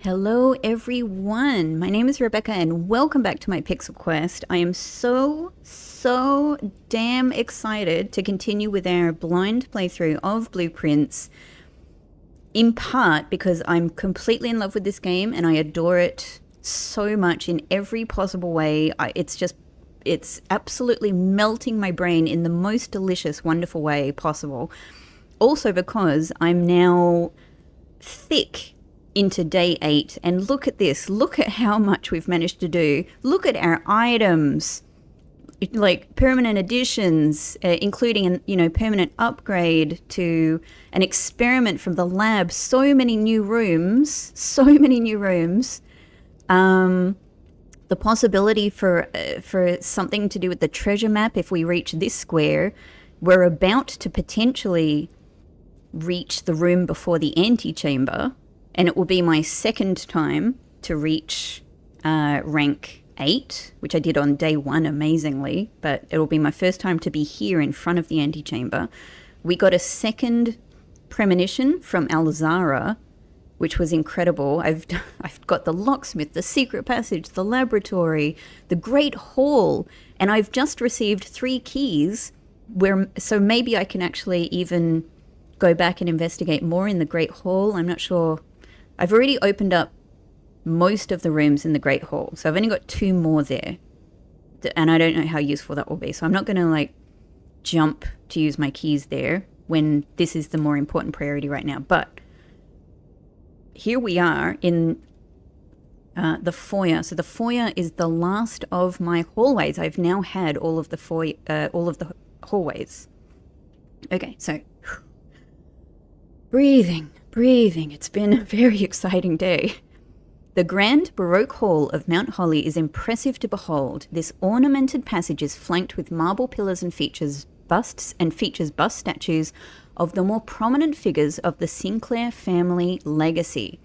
Hello everyone, my name is Rebecca and welcome back to my Pixel Quest. I am so damn excited to continue with our blind playthrough of Blueprints, in part because I'm completely in love with this game and I adore it so much in every possible way. It's absolutely melting my brain in the most delicious, wonderful way possible. Also because I'm now thick into day 8, and look at this, look at how much we've managed to do. Look at our items, like permanent additions, including an permanent upgrade to an experiment from the lab. So many new rooms. The possibility for something to do with the treasure map if we reach this square. We're about to potentially reach the room before the antechamber, and it will be my second time to reach rank 8, which I did on day 1 amazingly, but it will be my first time to be here in front of the antechamber. We got a second premonition from Alzara, which was incredible. I've got the locksmith, the secret passage, the laboratory, the great hall, and I've just received 3 keys, so maybe I can actually even go back and investigate more in the great hall. I'm not sure. I've already opened up most of the rooms in the Great Hall, so I've only got 2 more there, and I don't know how useful that will be, so I'm not going to jump to use my keys there when this is the more important priority right now. But here we are in the foyer. So the foyer is the last of my hallways. I've now had all of the hallways. Okay, so breathing. It's been a very exciting day. The grand Baroque hall of Mount Holly is impressive to behold. This ornamented passage is flanked with marble pillars and features bust statues of the more prominent figures of the Sinclair family legacy.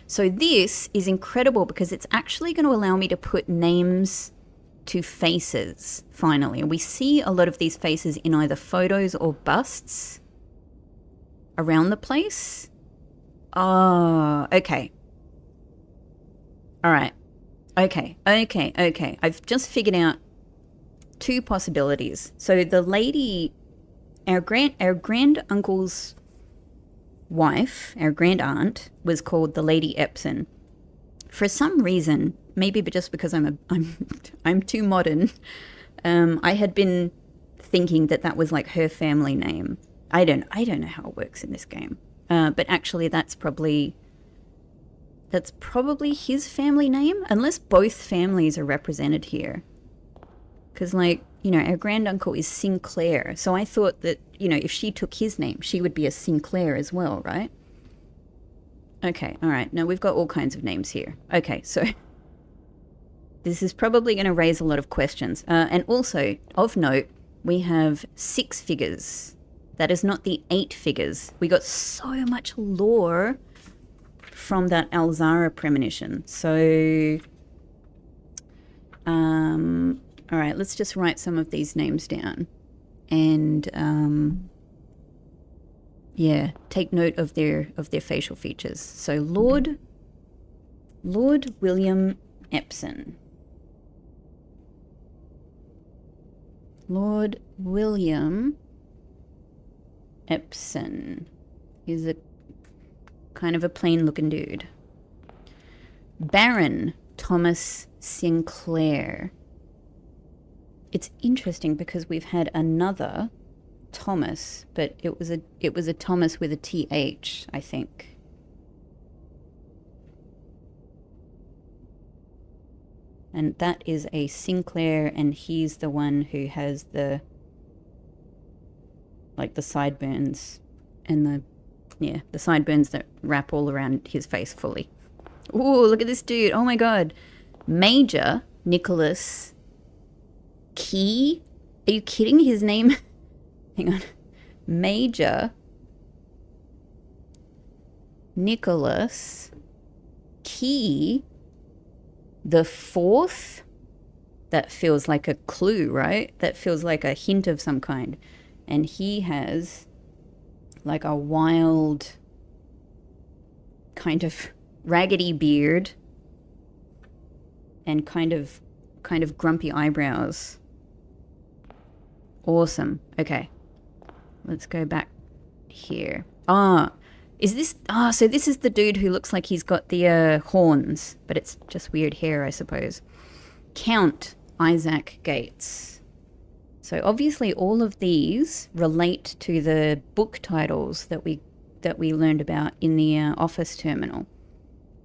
So this is incredible because it's actually going to allow me to put names to faces, finally. And we see a lot of these faces in either photos or busts around the place. Oh, okay. All right. Okay. I've just figured out 2 possibilities. So the lady, our grand uncle's wife, our grand aunt, was called the Lady Epson. For some reason, maybe just because I'm too modern, I had been thinking that was like her family name. I don't know how it works in this game. But actually that's probably his family name, unless both families are represented here. Because, our granduncle is Sinclair, so I thought that, if she took his name, she would be a Sinclair as well, right? Okay, all right. Now we've got all kinds of names here. Okay, so this is probably going to raise a lot of questions. And also, of note, we have 6 figures. That is not the 8 figures. We got so much lore from that Alzara premonition. So, all right, let's just write some of these names down. And, take note of their facial features. So Lord William Epson. Lord William Epson is a kind of a plain-looking dude. Baron Thomas Sinclair. It's interesting because we've had another Thomas, but it was a Thomas with a TH, I think. And that is a Sinclair, and he's the one who has the sideburns and the sideburns that wrap all around his face fully. Ooh, look at this dude. Oh my god. Major Nicholas Key? Are you kidding? His name? Hang on. Major Nicholas Key the 4th? That feels like a clue, right? That feels like a hint of some kind. And he has like a wild kind of raggedy beard, and kind of grumpy eyebrows. Awesome. Okay. Let's go back here. So this is the dude who looks like he's got the horns, but it's just weird hair, I suppose. Count Isaac Gates. So obviously all of these relate to the book titles that we learned about in the office terminal.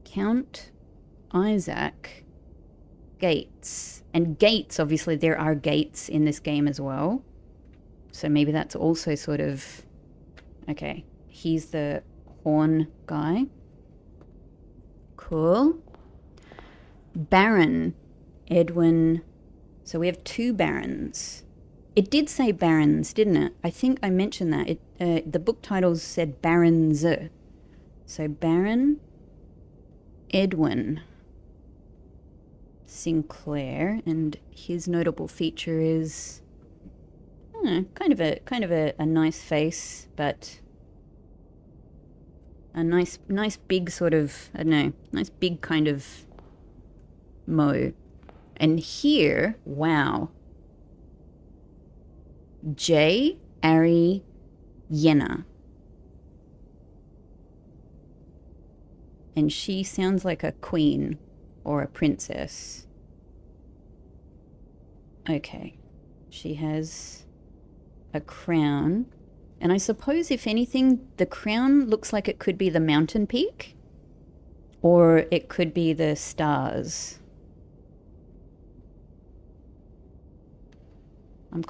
Count Isaac Gates. And gates, obviously there are gates in this game as well. So maybe that's also sort of... Okay, he's the horn guy. Cool. Baron Edwin. So we have 2 barons. It did say barons, didn't it? I think I mentioned that. The book titles said barons. So Baron Edwin Sinclair, and his notable feature is kind of a nice face, but a nice big sort of, I don't know, nice big kind of mo. And here, wow, J. Ari Yenna. And she sounds like a queen or a princess. Okay. She has a crown. And I suppose, if anything, the crown looks like it could be the mountain peak. Or it could be the stars. I'm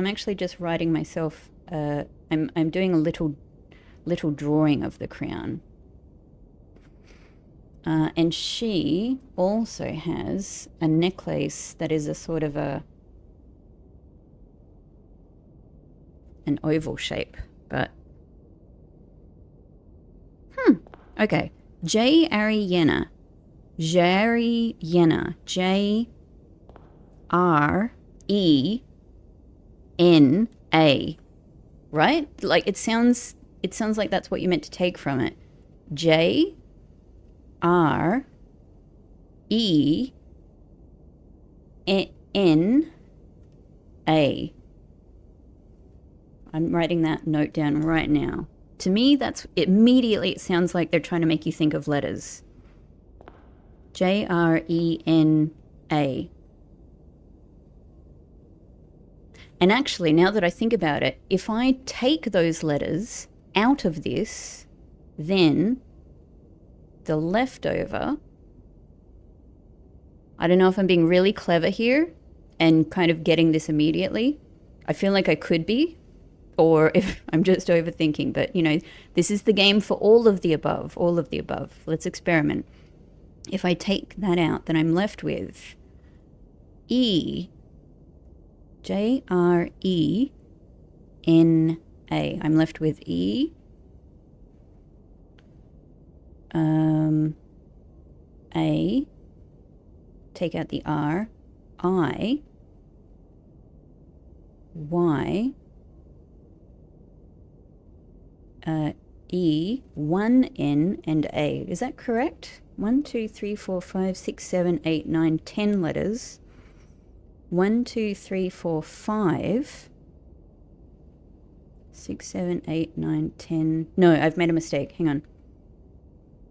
actually just writing myself, I'm doing a little drawing of the crown. And she also has a necklace that is a sort of an oval shape, but okay. J. Ari Yenna. Jari Yenna. J-R-E-N-A. Right? Like it sounds like that's what you meant to take from it. J R E N A. I'm writing that note down right now. To me, that's immediately, it sounds like they're trying to make you think of letters. J-R-E-N-A. And actually, now that I think about it, if I take those letters out of this, then the leftover, I don't know if I'm being really clever here and kind of getting this immediately. I feel like I could be, or if I'm just overthinking, but you know, this is the game for all of the above, all of the above. Let's experiment. If I take that out, then I'm left with E, J-R-E-N-A. I'm left with E, A, take out the R, I, Y, E, 1 N and A. Is that correct? 1, 2, 3, 4, 5, 6, 7, 8, 9, 10 letters. 1, 2, 3, 4, 5, 6, 7, 8, 9, 10. No, I've made a mistake. Hang on.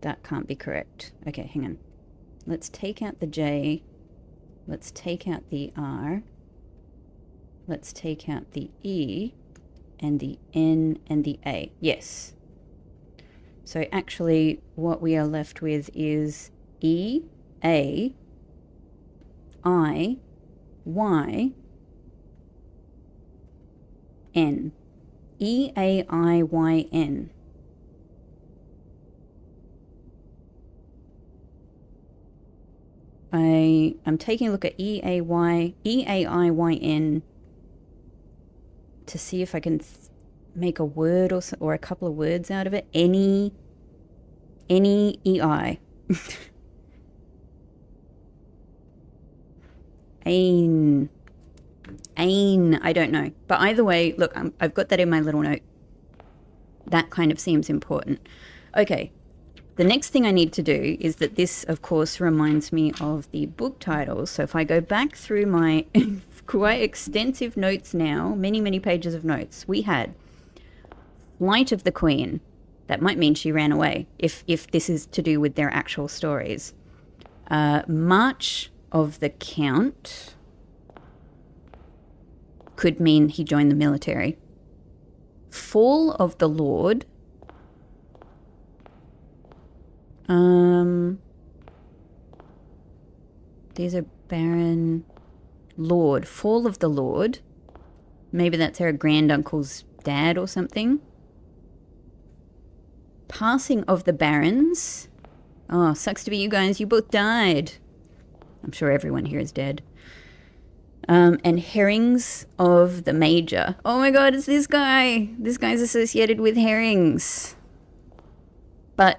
That can't be correct. Okay, hang on. Let's take out the J. Let's take out the R. Let's take out the E and the N and the A. Yes. So actually what we are left with is E, A, I, Y, N. E, A, I, Y, N. I'm taking a look at E, A, I, Y, N to see if I can make a word or a couple of words out of it. Any E-I. Ain. I don't know. But either way, look, I've got that in my little note. That kind of seems important. Okay. The next thing I need to do is that this, of course, reminds me of the book titles. So if I go back through my quite extensive notes now, many, many pages of notes, we had Flight of the Queen. That might mean she ran away, if this is to do with their actual stories. March of the Count could mean he joined the military. Fall of the Lord. These are Baron, Lord. Fall of the Lord. Maybe that's her granduncle's dad or something. Passing of the Barons. Oh, sucks to be you guys. You both died. I'm sure everyone here is dead. And Herrings of the Major. Oh my god, it's this guy. This guy's associated with herrings. But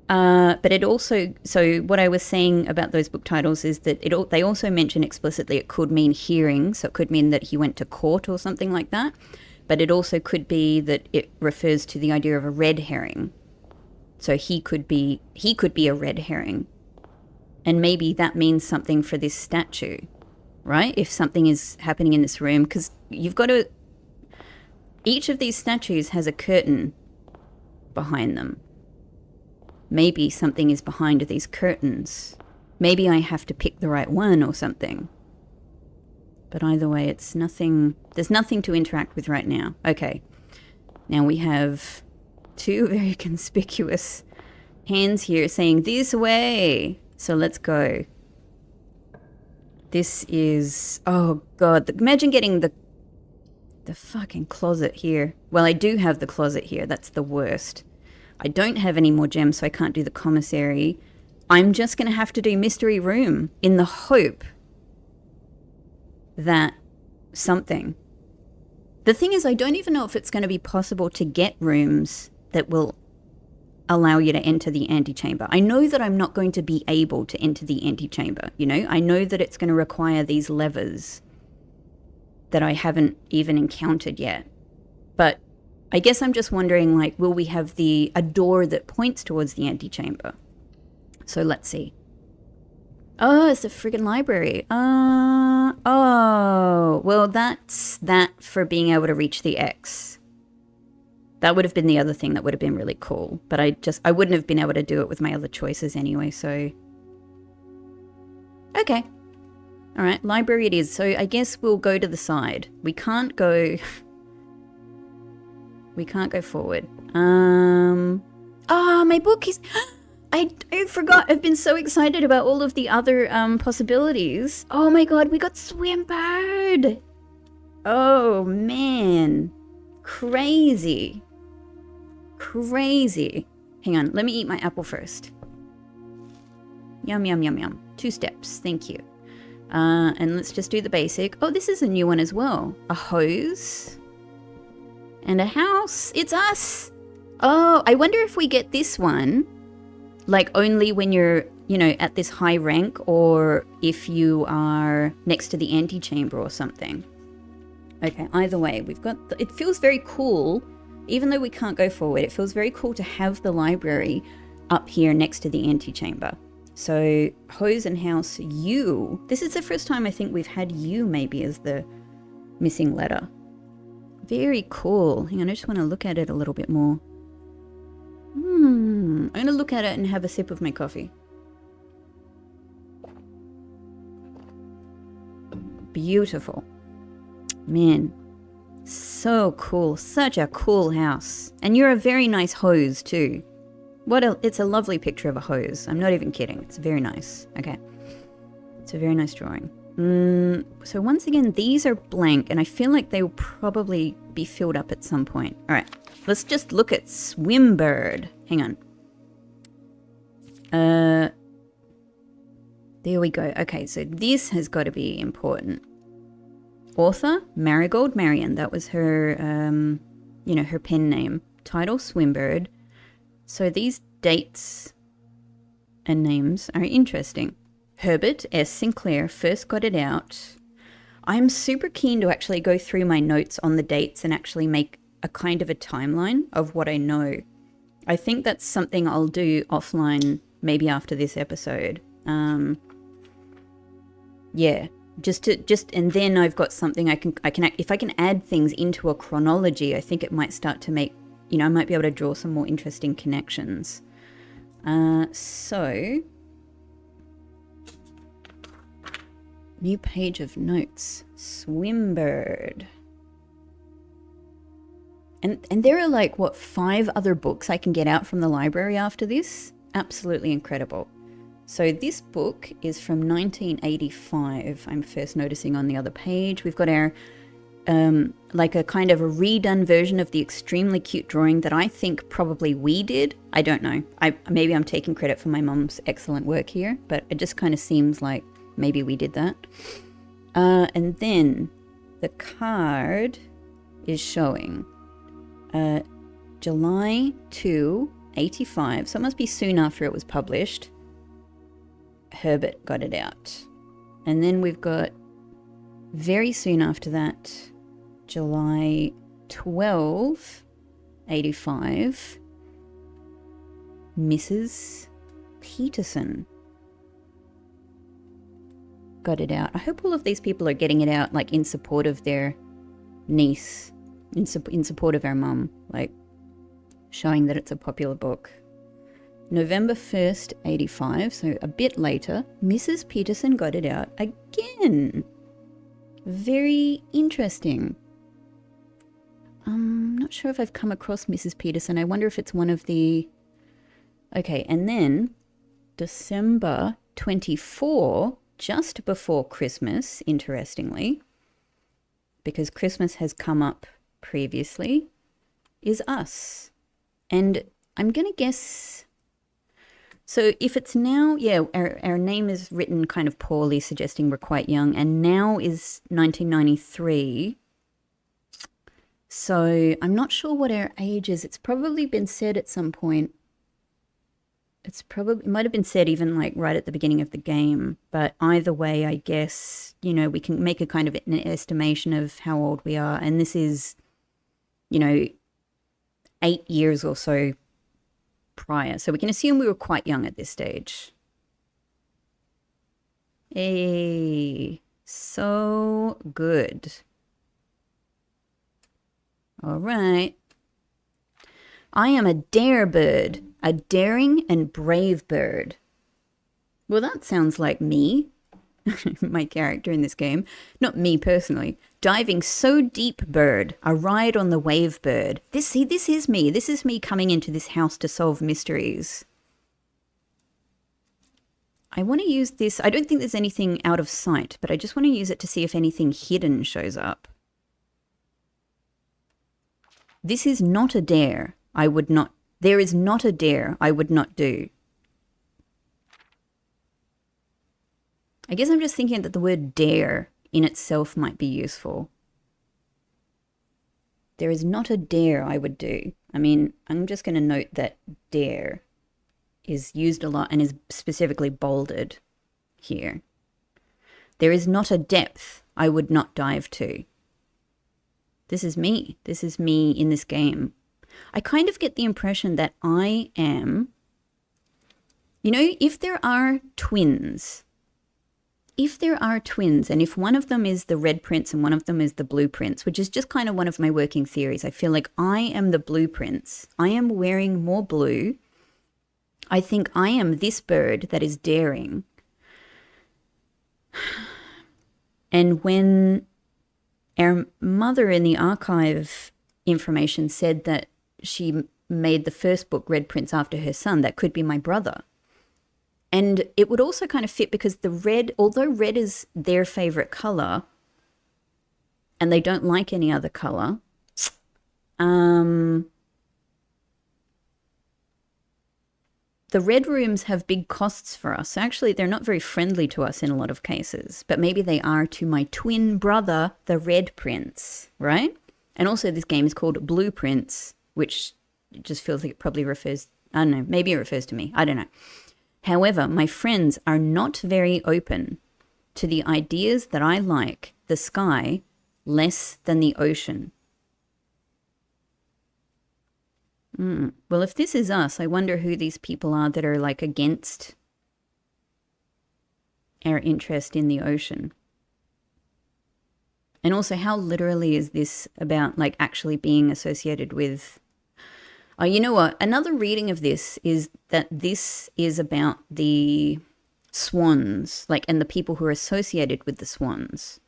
it also, so what I was saying about those book titles is that they also mention explicitly it could mean hearing, so it could mean that he went to court or something like that. But it also could be that it refers to the idea of a red herring. So he could be a red herring. And maybe that means something for this statue, right? If something is happening in this room, because you've got to, each of these statues has a curtain behind them. Maybe something is behind these curtains. Maybe I have to pick the right one or something. But either way, it's nothing, there's nothing to interact with right now. Okay. Now we have two very conspicuous hands here saying this way. So let's go. This is, oh god, imagine getting the fucking closet here. Well, I do have the closet here. That's the worst. I don't have any more gems, so I can't do the commissary. I'm just going to have to do mystery room in the hope that something. The thing is, I don't even know if it's going to be possible to get rooms that will allow you to enter the antechamber. I know that I'm not going to be able to enter the antechamber, you know? I know that it's going to require these levers that I haven't even encountered yet. But I guess I'm just wondering, like, will we have a door that points towards the antechamber? So let's see. Oh, it's a friggin' library. Oh, well, that's that for being able to reach the X. That would have been the other thing that would have been really cool. But I wouldn't have been able to do it with my other choices anyway, so. Okay. All right, library it is. So I guess we'll go to the side. We can't go... We can't go forward. Oh, my book is... I forgot. I've been so excited about all of the other possibilities. Oh my god, we got Swimbird. Oh, man. Crazy. Crazy. Hang on, let me eat my apple first. Yum, yum, yum, yum. 2 steps, thank you. And let's just do the basic. Oh, this is a new one as well. A hose. And a house. It's us. Oh, I wonder if we get this one, like only when you're, you know, at this high rank, or if you are next to the antechamber or something. Okay, either way, we've got, it feels very cool, even though we can't go forward, it feels very cool to have the library up here next to the antechamber. So, hose and house, U. This is the first time I think we've had U maybe as the missing letter. Very cool. Hang on, I just want to look at it a little bit more. I'm going to look at it and have a sip of my coffee. Beautiful. Man, so cool. Such a cool house. And you're a very nice hose too. It's a lovely picture of a hose. I'm not even kidding. It's very nice. Okay. It's a very nice drawing. So once again, these are blank, and I feel like they will probably be filled up at some point. All right, let's just look at Swimbird. Hang on. There we go. Okay, so this has got to be important. Author, Marigold Marion. That was her, you know, her pen name. Title, Swimbird. So these dates and names are interesting. Herbert S. Sinclair first got it out. I'm super keen to actually go through my notes on the dates and actually make a kind of a timeline of what I know I think that's something I'll do offline, maybe after this episode. Yeah, and then I've got something I can if I can add things into a chronology, I think it might start to make, I might be able to draw some more interesting connections. So, new page of notes, Swimbird. And there are like, what, 5 other books I can get out from the library after this? Absolutely incredible. So this book is from 1985. I'm first noticing on the other page. We've got our, like a kind of a redone version of the extremely cute drawing that I think probably we did. I don't know. Maybe I'm taking credit for my mum's excellent work here, but it just kind of seems like maybe we did that. And then the card is showing July 2, 85. So it must be soon after it was published. Herbert got it out. And then we've got very soon after that, July 12, 85, Mrs. Peterson got it out. I hope all of these people are getting it out like in support of their niece, in support of our mum, like showing that it's a popular book. November 1st, 85, so a bit later, Mrs. Peterson got it out again. Very interesting. I'm not sure if I've come across Mrs. Peterson. I wonder if it's one of the... Okay, and then December 24, just before Christmas, interestingly, because Christmas has come up previously, is Us. And I'm going to guess... So if it's now, yeah, our name is written kind of poorly, suggesting we're quite young, and now is 1993. So I'm not sure what our age is. It's probably been said at some point. It might have been said even like right at the beginning of the game. But either way, I guess, we can make a kind of an estimation of how old we are. And this is, 8 years or so prior. So we can assume we were quite young at this stage. Hey, so good. All right. I am a dare bird, a daring and brave bird. Well, that sounds like me, my character in this game. Not me personally. Diving so deep bird, a ride on the wave bird. This is me. This is me coming into this house to solve mysteries. I want to use this. I don't think there's anything out of sight, but I just want to use it to see if anything hidden shows up. This is not a dare. There is not a dare I would not do. I guess I'm just thinking that the word dare in itself might be useful. There is not a dare I would do. I mean, I'm just going to note that dare is used a lot and is specifically bolded here. There is not a depth I would not dive to. This is me. This is me in this game. I kind of get the impression that I am, if there are twins, and if one of them is the red prince and one of them is the blue prince, which is just kind of one of my working theories, I feel like I am the blue prince. I am wearing more blue. I think I am this bird that is daring. And when our mother in the archive information said that she made the first book, Red Prince, after her son, that could be my brother. And it would also kind of fit because although red is their favorite color and they don't like any other color, the red rooms have big costs for us. So actually, they're not very friendly to us in a lot of cases, but maybe they are to my twin brother, the Red Prince, right? And also this game is called Blue Prince, which just feels like it probably refers, I don't know, maybe it refers to me. I don't know. However, my friends are not very open to the ideas that I like the sky less than the ocean. Well, if this is us, I wonder who these people are that are like against our interest in the ocean. And also, how literally is this about like actually being associated with... Oh, you know what? Another reading of this is that this is about the swans, like, and the people who are associated with the swans.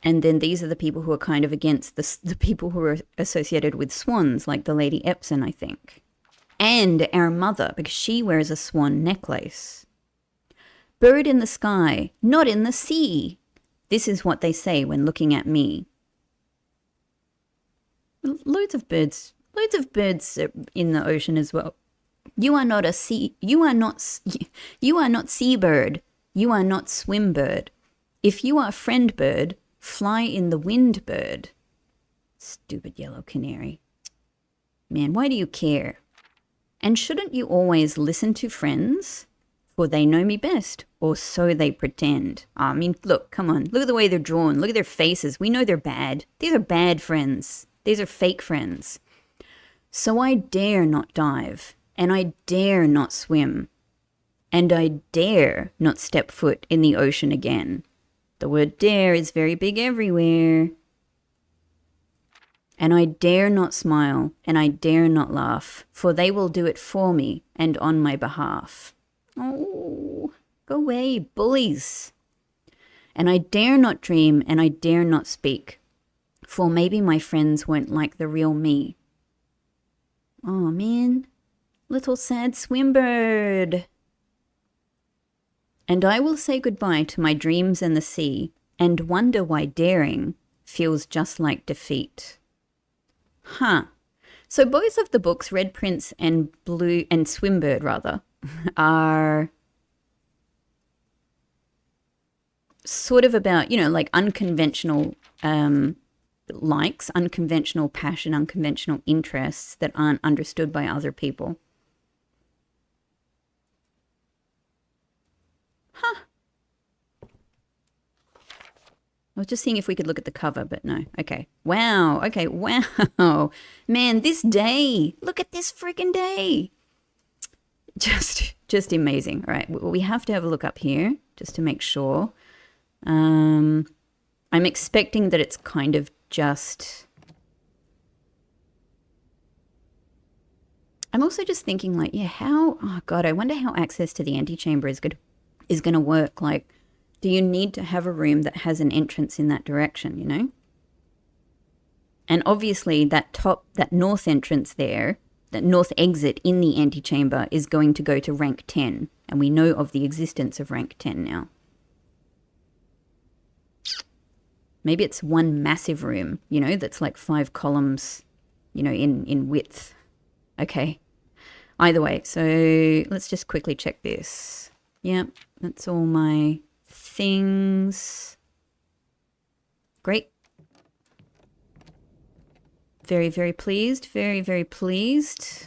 And then these are the people who are kind of against the people who are associated with swans, like the Lady Epsom, I think. And our mother, because she wears a swan necklace. Bird in the sky, not in the sea. This is what they say when looking at me. Loads of birds in the ocean as well. You are not seabird. You are not swim bird. If you are friend bird, fly in the wind bird. Stupid yellow canary. Man, why do you care? And shouldn't you always listen to friends? For they know me best, or so they pretend. I mean, look, come on. Look at the way they're drawn. Look at their faces. We know they're bad. These are bad friends. These are fake friends. So I dare not dive, and I dare not swim, and I dare not step foot in the ocean again. The word dare is very big everywhere. And I dare not smile, and I dare not laugh, for they will do it for me and on my behalf. Oh, go away, bullies. And I dare not dream, and I dare not speak, for maybe my friends won't like the real me. Oh, man. Little sad swimbird. And I will say goodbye to my dreams and the sea, and wonder why daring feels just like defeat. Huh. So both of the books, Red Prince and Swimbird rather, are sort of about, you know, like unconventional likes, unconventional passion, unconventional interests that aren't understood by other people. Huh. I was just seeing if we could look at the cover, but no. Okay. Wow. Okay. Wow. Man, this day. Look at this freaking day. Just amazing. All right. We have to have a look up here just to make sure. I'm expecting that it's kind of just... I'm also just thinking like, yeah, how... Oh, God, I wonder how access to the antechamber is going to work. Like, do you need to have a room that has an entrance in that direction, you know? And obviously that north entrance there, that north exit in the antechamber is going to go to rank 10. And we know of the existence of rank 10 now. Maybe it's one massive room, you know, that's like 5 columns, you know, in width. Okay. Either way, so let's just quickly check this. Yep, that's all my things. Great. Very, very pleased. Very, very pleased.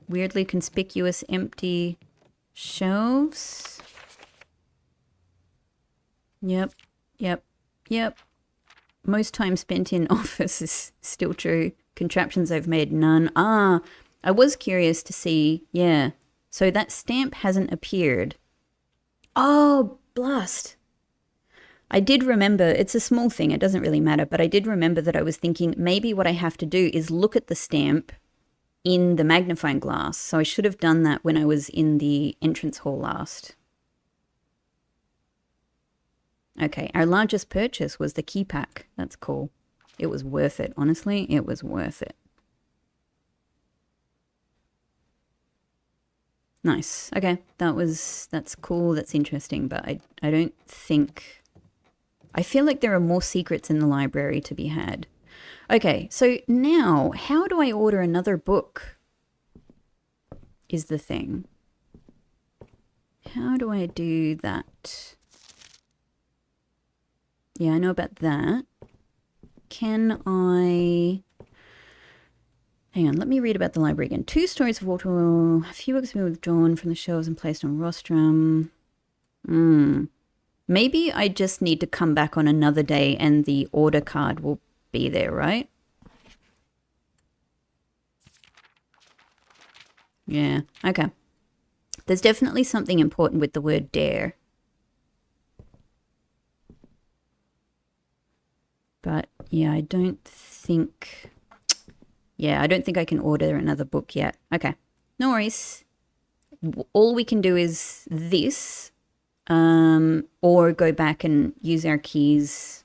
Weirdly conspicuous empty shelves. Yep. Most time spent in office is still true. Contraptions I've made, none. I was curious to see, yeah. So that stamp hasn't appeared. Oh, blast. I did remember, it's a small thing, it doesn't really matter, but I did remember that I was thinking maybe what I have to do is look at the stamp in the magnifying glass. So I should have done that when I was in the entrance hall last. Okay, our largest purchase was the key pack. That's cool. It was worth it, honestly. It was worth it. Nice. Okay, that's cool. That's interesting, but I don't think... I feel like there are more secrets in the library to be had. Okay, so now, how do I order another book? Is the thing. How do I do that? Yeah, I know about that. Can I... Hang on, let me read about the library again. 2 stories of water, a few books have been withdrawn from the shelves and placed on rostrum. Maybe I just need to come back on another day and the order card will be there, right? Yeah, okay. There's definitely something important with the word dare. But yeah, I don't think I can order another book yet. Okay, no worries. All we can do is this, or go back and use our keys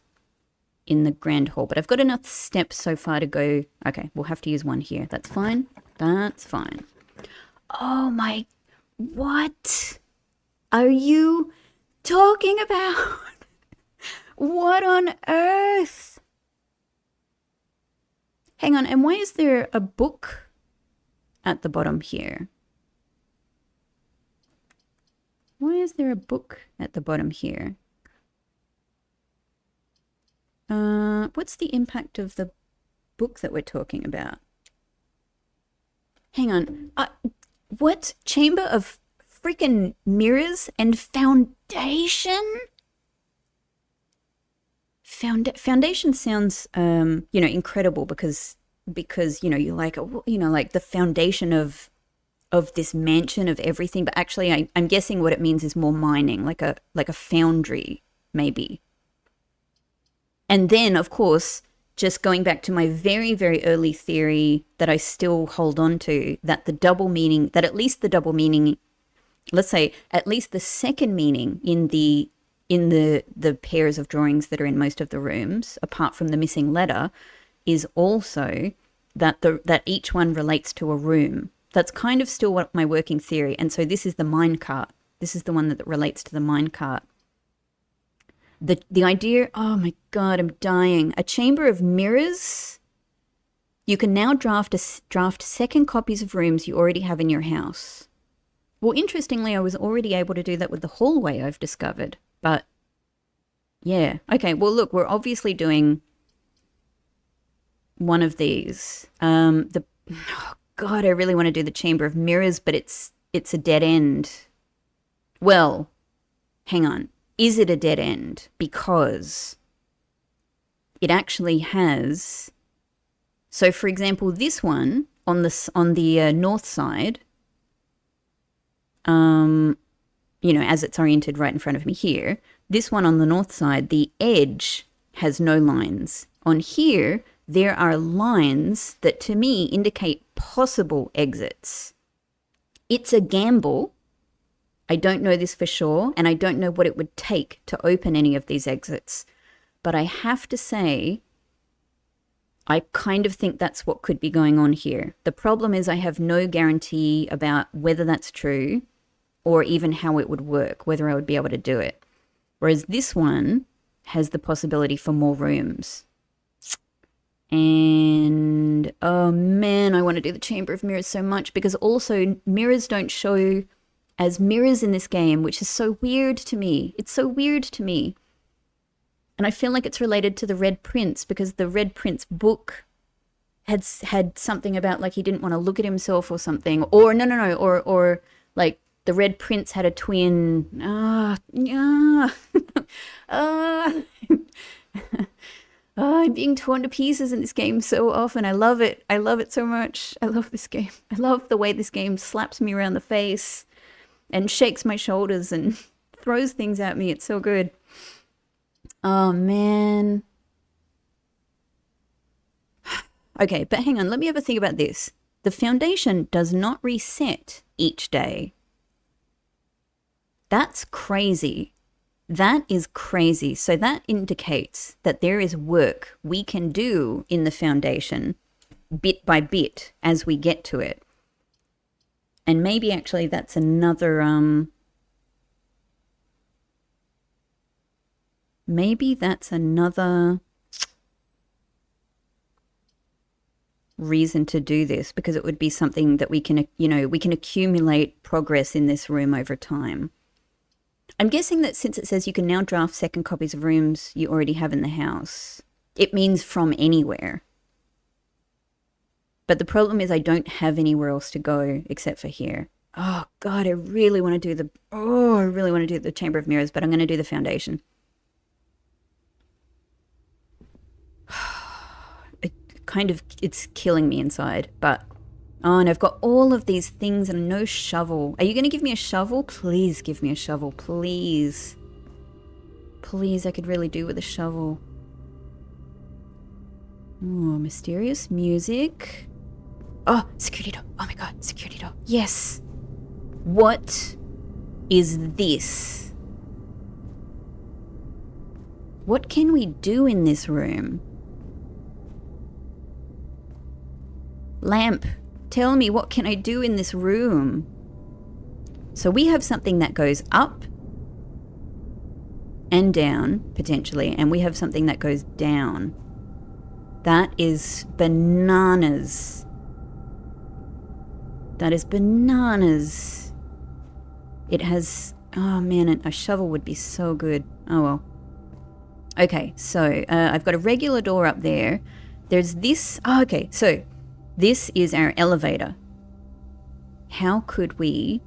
in the grand hall. But I've got enough steps so far to go. Okay, we'll have to use one here. That's fine. That's fine. Oh my, what are you talking about? What on earth? Hang on, and why is there a book at the bottom here? Why is there a book at the bottom here? What's the impact of the book that we're talking about? Hang on. What? Chamber of freaking mirrors and foundation? Foundation sounds, incredible because you're like, like the foundation of this mansion of everything. But actually, I'm guessing what it means is more mining, like a foundry, maybe. And then, of course, just going back to my very, very early theory that I still hold on to, that at least the double meaning, let's say at least the second meaning in the pairs of drawings that are in most of the rooms, apart from the missing letter, is also that each one relates to a room. That's kind of still what my working theory. And so this is the mine cart. This is the one that relates to the mine cart. The idea, oh my God, I'm dying. A chamber of mirrors. You can now draft second copies of rooms you already have in your house. Well, interestingly, I was already able to do that with the hallway, I've discovered. But yeah, okay. Well, look, we're obviously doing one of these. Oh God, I really want to do the chamber of mirrors, but it's a dead end. Well, hang on. Is it a dead end? Because it actually has. So, for example, this one on the north side, as it's oriented right in front of me here, this one on the north side, the edge has no lines. On here, there are lines that to me indicate possible exits. It's a gamble. I don't know this for sure, and I don't know what it would take to open any of these exits. But I have to say, I kind of think that's what could be going on here. The problem is I have no guarantee about whether that's true or even how it would work, whether I would be able to do it. Whereas this one has the possibility for more rooms. And, oh man, I want to do the Chamber of Mirrors so much, because also mirrors don't show as mirrors in this game, which is so weird to me. It's so weird to me. And I feel like it's related to the Red Prince, because the Red Prince book had something about like he didn't want to look at himself or something. Or no, or like the Red Prince had a twin. I'm being torn to pieces in this game so often. I love it. I love it so much. I love this game. I love the way this game slaps me around the face and shakes my shoulders and throws things at me. It's so good. Oh, man. Okay, but hang on. Let me have a think about this. The foundation does not reset each day. That's crazy. That is crazy. So that indicates that there is work we can do in the foundation bit by bit as we get to it. And maybe actually that's another, reason to do this, because it would be something that we can, we can accumulate progress in this room over time. I'm guessing that since it says you can now draft second copies of rooms you already have in the house, it means from anywhere. But the problem is I don't have anywhere else to go except for here. Oh, God, I really want to do the Chamber of Mirrors, but I'm going to do the foundation. It's killing me inside, but Oh, and I've got all of these things and no shovel. Are you going to give me a shovel? Please give me a shovel, please. Please, I could really do with a shovel. Oh, mysterious music. Oh, security door. Oh my god, security door. Yes. What is this? What can we do in this room? Lamp, tell me, what can I do in this room? So we have something that goes up and down, potentially, and we have something that goes down. That is bananas. That is bananas. It has... Oh man, a shovel would be so good. Oh well. Okay, so I've got a regular door up there. There's this... Oh, okay, so this is our elevator. How could we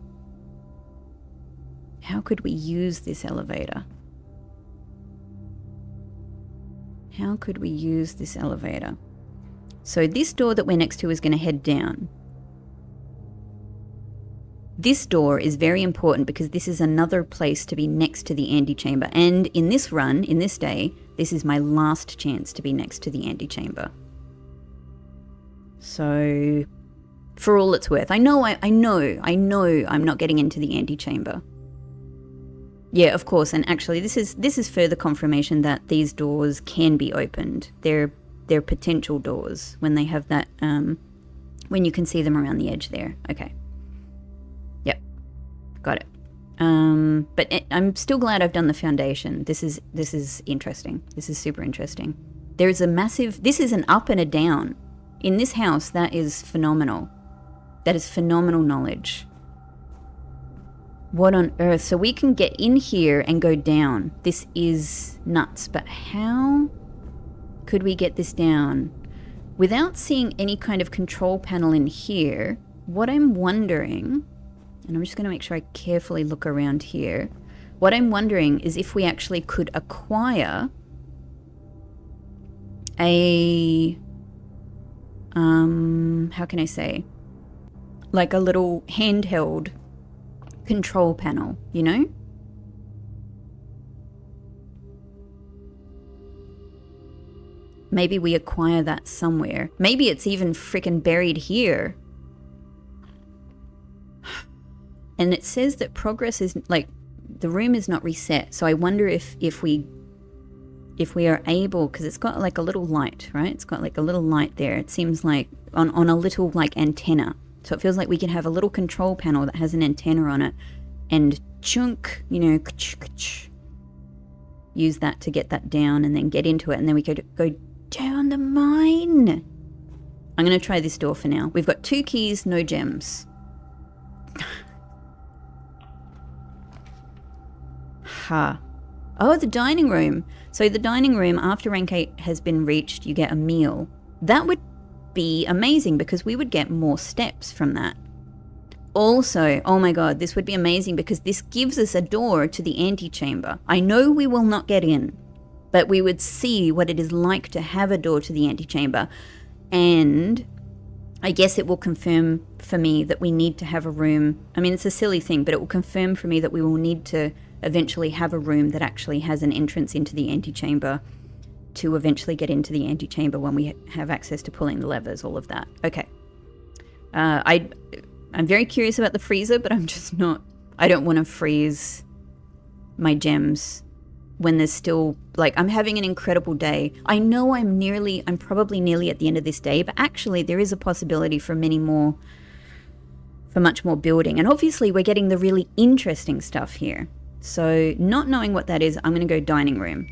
use this elevator? How could we use this elevator? So this door that we're next to is going to head down. This door is very important because this is another place to be next to the antechamber. And in this run, in this day, this is my last chance to be next to the antechamber. So, for all it's worth, I know I'm not getting into the antechamber. Yeah, of course, and actually this is further confirmation that these doors can be opened. They're potential doors when they have that, when you can see them around the edge there. Okay. Yep. Got it. But I'm still glad I've done the foundation. This is interesting. This is super interesting. There is a massive, this is an up and a down. In this house, that is phenomenal. That is phenomenal knowledge. What on earth? So we can get in here and go down. This is nuts. But how could we get this down? Without seeing any kind of control panel in here, what I'm wondering, and I'm just going to make sure I carefully look around here. What I'm wondering is if we actually could acquire a, how can I say, like a little handheld control panel, you know? Maybe we acquire that somewhere. Maybe it's even frickin' buried here. And it says that progress is, like, the room is not reset. So I wonder if we are able, because it's got like a little light, right? It's got like a little light there. It seems like on a little like antenna. So it feels like we can have a little control panel that has an antenna on it and chunk, you know, use that to get that down and then get into it. And then we could go down the mine. I'm going to try this door for now. We've got 2 keys, no gems. Ha. Oh, the dining room. So the dining room, after rank 8 has been reached, you get a meal. That would be amazing because we would get more steps from that. Also, oh my god, this would be amazing because this gives us a door to the antechamber. I know we will not get in, but we would see what it is like to have a door to the antechamber. And I guess it will confirm for me that we need to have a room. I mean, it's a silly thing, but it will confirm for me that we will need to eventually have a room that actually has an entrance into the antechamber to eventually get into the antechamber when we have access to pulling the levers, all of that. Okay. I'm very curious about the freezer, but I'm just not... I don't want to freeze my gems when there's still... Like, I'm having an incredible day. I know I'm probably nearly at the end of this day, but actually there is a possibility for much more building. And obviously we're getting the really interesting stuff here. So, not knowing what that is, I'm going to go dining room.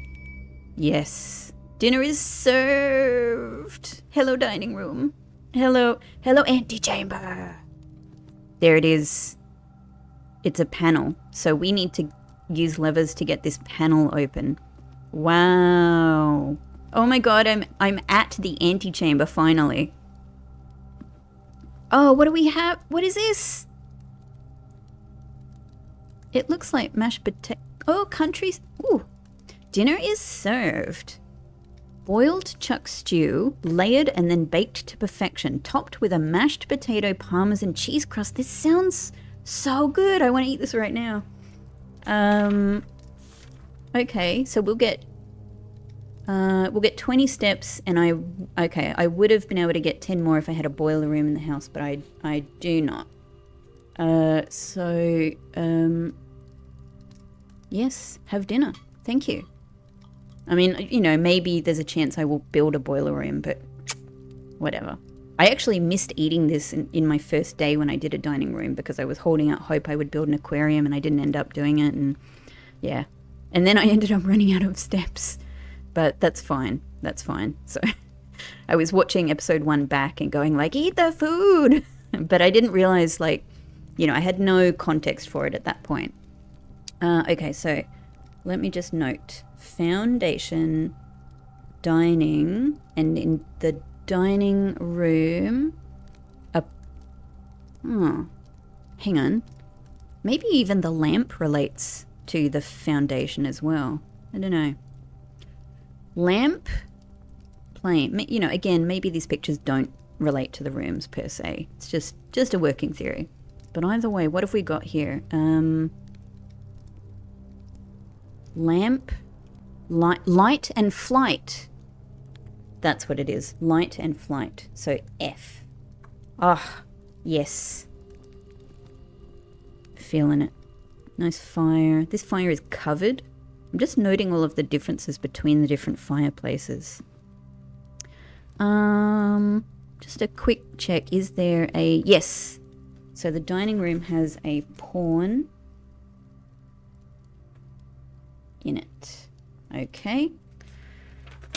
Yes. Dinner is served. Hello, dining room. Hello antechamber. There it is. It's a panel. So we need to use levers to get this panel open. Wow. Oh my god, I'm at the antechamber finally. Oh, what do we have? What is this? It looks like mashed potato. Oh, countries. Ooh. Dinner is served. Boiled chuck stew, layered and then baked to perfection, topped with a mashed potato parmesan cheese crust. This sounds so good. I want to eat this right now. Okay, so we'll get 20 steps, and I would have been able to get 10 more if I had a boiler room in the house, but I do not. Yes, have dinner. Thank you. I mean, you know, maybe there's a chance I will build a boiler room, but whatever. I actually missed eating this in my first day when I did a dining room because I was holding out hope I would build an aquarium and I didn't end up doing it, and yeah. And then I ended up running out of steps, but that's fine. That's fine. So I was watching episode 1 back and going like, eat the food! But I didn't realize, like, you know, I had no context for it at that point. Okay, so let me just note. Foundation, dining, and in the dining room, hang on. Maybe even the lamp relates to the foundation as well. I don't know. Lamp, plane. You know, again, maybe these pictures don't relate to the rooms per se. It's just a working theory. But either way, what have we got here? Lamp, light and flight. That's what it is. Light and flight. So F. Ah, yes. Feeling it. Nice fire. This fire is covered. I'm just noting all of the differences between the different fireplaces. Just a quick check. Is there a... Yes. So the dining room has a pawn in it. Okay.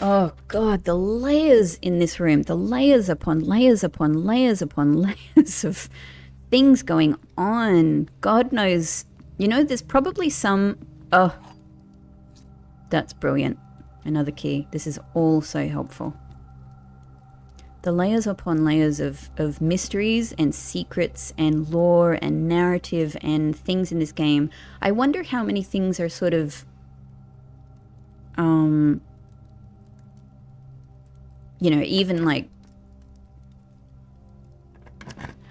Oh God, the layers in this room. The layers upon layers upon layers upon layers of things going on. God knows. You know, there's probably some... Oh, that's brilliant. Another key. This is all so helpful. The layers upon layers of mysteries and secrets and lore and narrative and things in this game. I wonder how many things are sort of... you know, even like...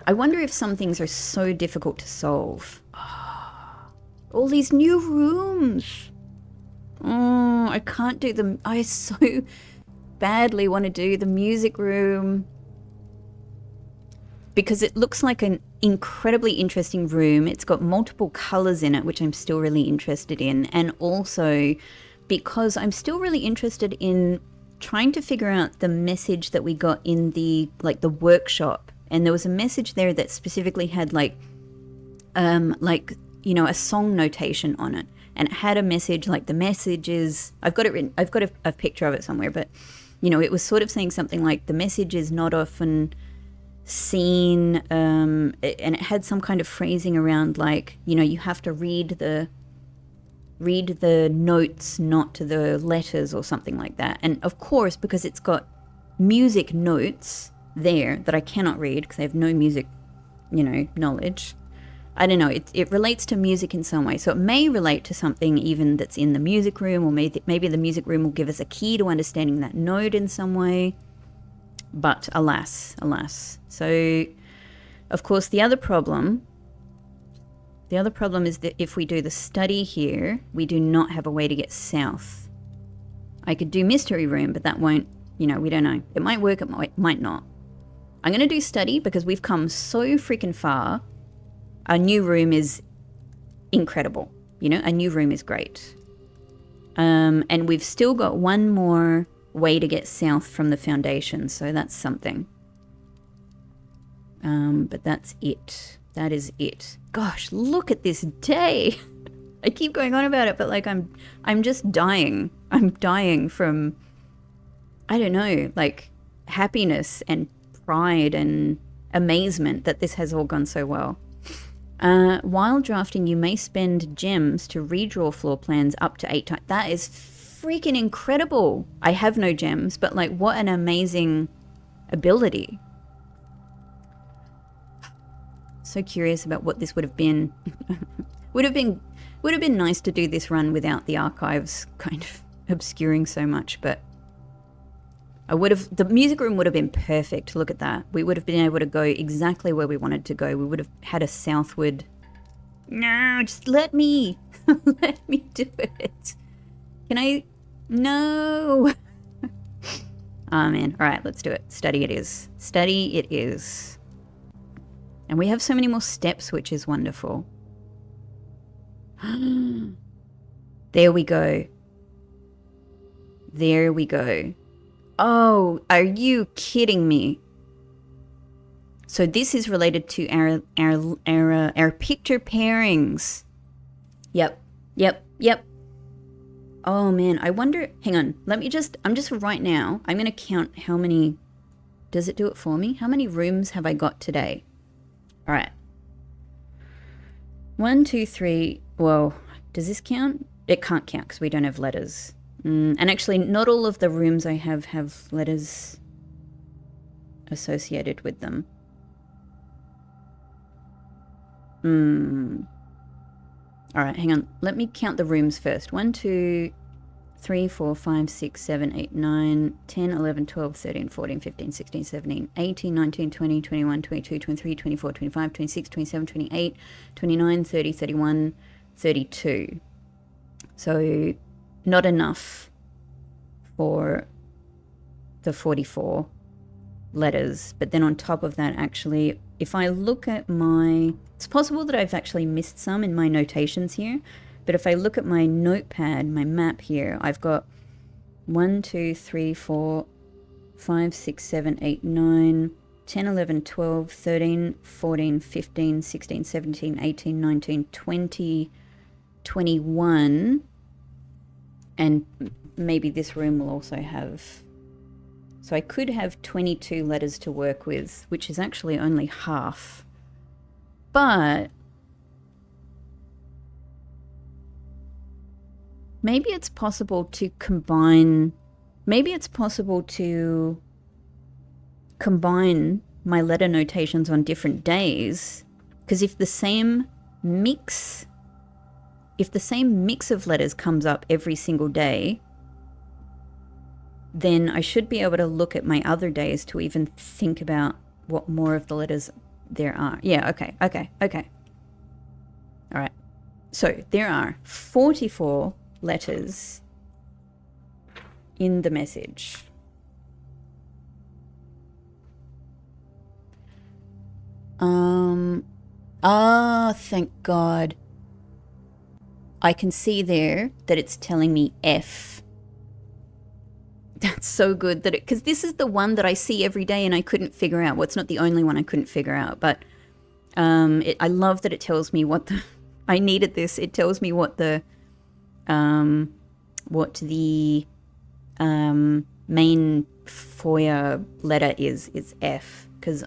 I wonder if some things are so difficult to solve. All these new rooms. Oh, I can't do them. I so badly want to do the music room because it looks like an incredibly interesting room. It's got multiple colors in it, which I'm still really interested in. And also because I'm still really interested in trying to figure out the message that we got in the, like, the workshop. And there was a message there that specifically had like, you know, a song notation on it, and it had a message, like the message is, I've got it written, I've got a picture of it somewhere, but you know, it was sort of saying something like the message is not often seen, and it had some kind of phrasing around like, you know, you have to read the notes, not the letters or something like that. And of course, because it's got music notes there that I cannot read because I have no music, you know, knowledge. I don't know, it relates to music in some way. So it may relate to something even that's in the music room, or maybe the music room will give us a key to understanding that note in some way. But alas. So, of course, the other problem is that if we do the study here, we do not have a way to get south. I could do mystery room, but that won't, you know, we don't know. It might work, it might not. I'm going to do study because we've come so freaking far. Our new room is incredible. You know, a new room is great. And we've still got one more way to get south from the foundation, so that's something. But that's it. That is it. Gosh, look at this day. I keep going on about it, but like I'm just dying. I'm dying from, I don't know, like happiness and pride and amazement that this has all gone so well. While drafting, you may spend gems to redraw floor plans up to 8 times. That is freaking incredible. I have no gems, but like what an amazing ability. So curious about what this would have been. would have been nice to do this run without the archives kind of obscuring so much, but I would have, the music room would have been perfect. Look at that. We would have been able to go exactly where we wanted to go. We would have had a southward. No, just let me. Let me do it. Can I? No. Oh man. All right, let's do it. Study it is. Study it is. And we have so many more steps, which is wonderful. There we go. There we go. Oh, are you kidding me? So this is related to our picture pairings. Yep. Oh man, I wonder, hang on. I'm just right now, I'm going to count how many, does it do it for me? How many rooms have I got today? All right. 1, 2, 3. Whoa, does this count? It can't count because we don't have letters. And actually, not all of the rooms I have letters associated with them. All right, hang on. Let me count the rooms first. 1, 2, 3, 4, 5, 6, 7, 8, 9, 10, 11, 12, 13, 14, 15, 16, 17, 18, 19, 20, 21, 22, 23, 24, 25, 26, 27, 28, 29, 30, 31, 32. So not enough for the 44 letters. But then on top of that, actually, if I look at my... It's possible that I've actually missed some in my notations here. But if I look at my notepad, my map here, I've got 1, 2, 3, 4, 5, 6, 7, 8, 9, 10, 11, 12, 13, 14, 15, 16, 17, 18, 19, 20, 21. And maybe this room will also have... So I could have 22 letters to work with, which is actually only half. But maybe it's possible to combine... Maybe it's possible to combine my letter notations on different days. Because if the same mix of letters comes up every single day, then I should be able to look at my other days to even think about what more of the letters there are. Yeah, okay. All right. So there are 44 letters in the message. Thank God. I can see there that it's telling me F. That's so good that because this is the one that I see every day and I couldn't figure out. Well, it's not the only one I couldn't figure out, but I love that it tells me what the... I needed this. It tells me what the main foyer letter is F. Because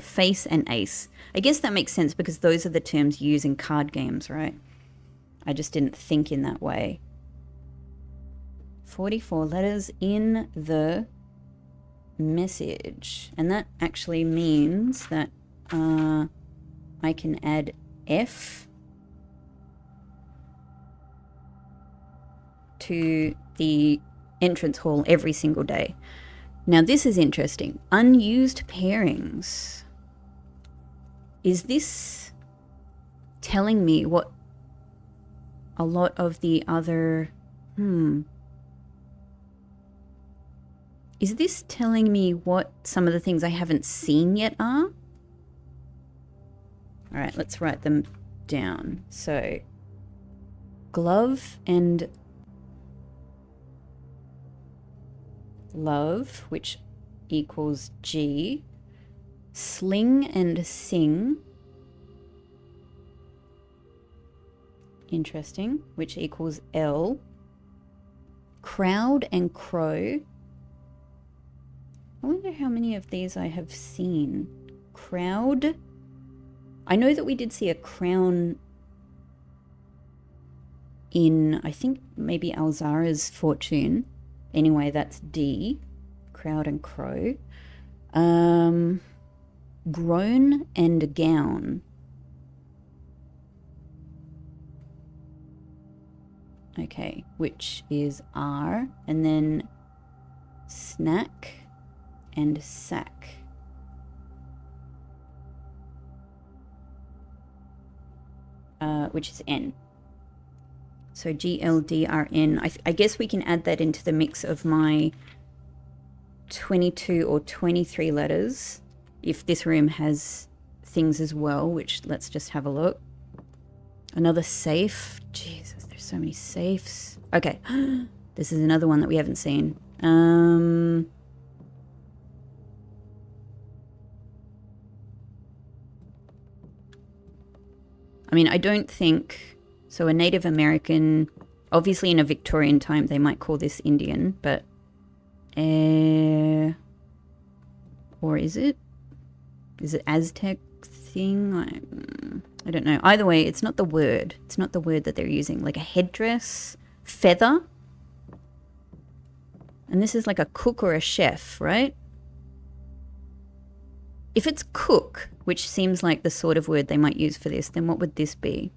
face and ace. I guess that makes sense because those are the terms used in card games, right? I just didn't think in that way. 44 letters in the message. And that actually means that I can add F to the entrance hall every single day. Now this is interesting. Unused pairings. Is this telling me what a lot of the other... Is this telling me what some of the things I haven't seen yet are? All right, let's write them down. So, glove and love, which equals G. Sling and sing. Interesting, which equals L. Crowd and crow. I wonder how many of these I have seen. Crowd. I know that we did see a crown in, I think, maybe Alzara's fortune. Anyway, that's D. Crowd and crow. Groan and gown. Okay, which is R. And then snack, and sack. Which is N. So GLDRN. I guess we can add that into the mix of my 22 or 23 letters if this room has things as well, which let's just have a look. Another safe. Jesus, there's so many safes. Okay. This is another one that we haven't seen. I mean, I don't think... So a Native American... Obviously in a Victorian time, they might call this Indian, but... or is it? Is it Aztec thing? I don't know. Either way, it's not the word. It's not the word that they're using. Like a headdress, feather. And this is like a cook or a chef, right? If it's cook, which seems like the sort of word they might use for this, then what would this be?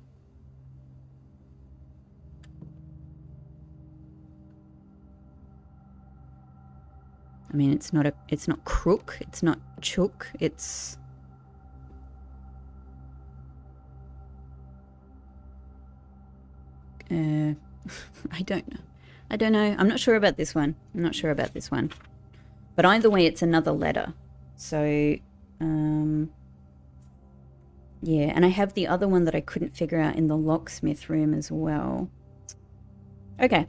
I mean, it's not crook, it's not chook, it's... I don't know. I don't know. I'm not sure about this one. I'm not sure about this one. But either way, it's another letter. So, yeah. And I have the other one that I couldn't figure out in the locksmith room as well. Okay.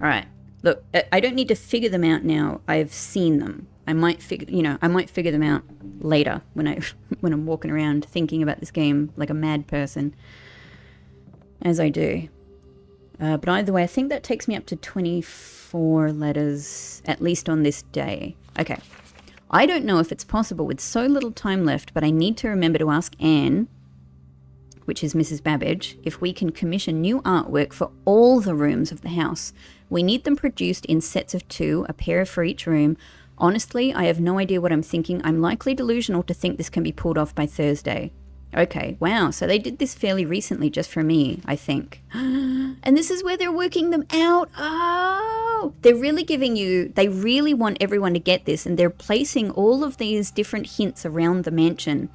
All right. Look, I don't need to figure them out now. I've seen them. I might figure them out later when I'm walking around thinking about this game like a mad person, as I do. But either way, I think that takes me up to 24 letters, at least on this day. Okay. I don't know if it's possible with so little time left, but I need to remember to ask Anne, which is Mrs. Babbage, if we can commission new artwork for all the rooms of the house. We need them produced in sets of 2, a pair for each room. Honestly, I have no idea what I'm thinking. I'm likely delusional to think this can be pulled off by Thursday. Okay, wow, so they did this fairly recently just for me, I think. And this is where they're working them out. Oh, they're really giving you, they really want everyone to get this, and they're placing all of these different hints around the mansion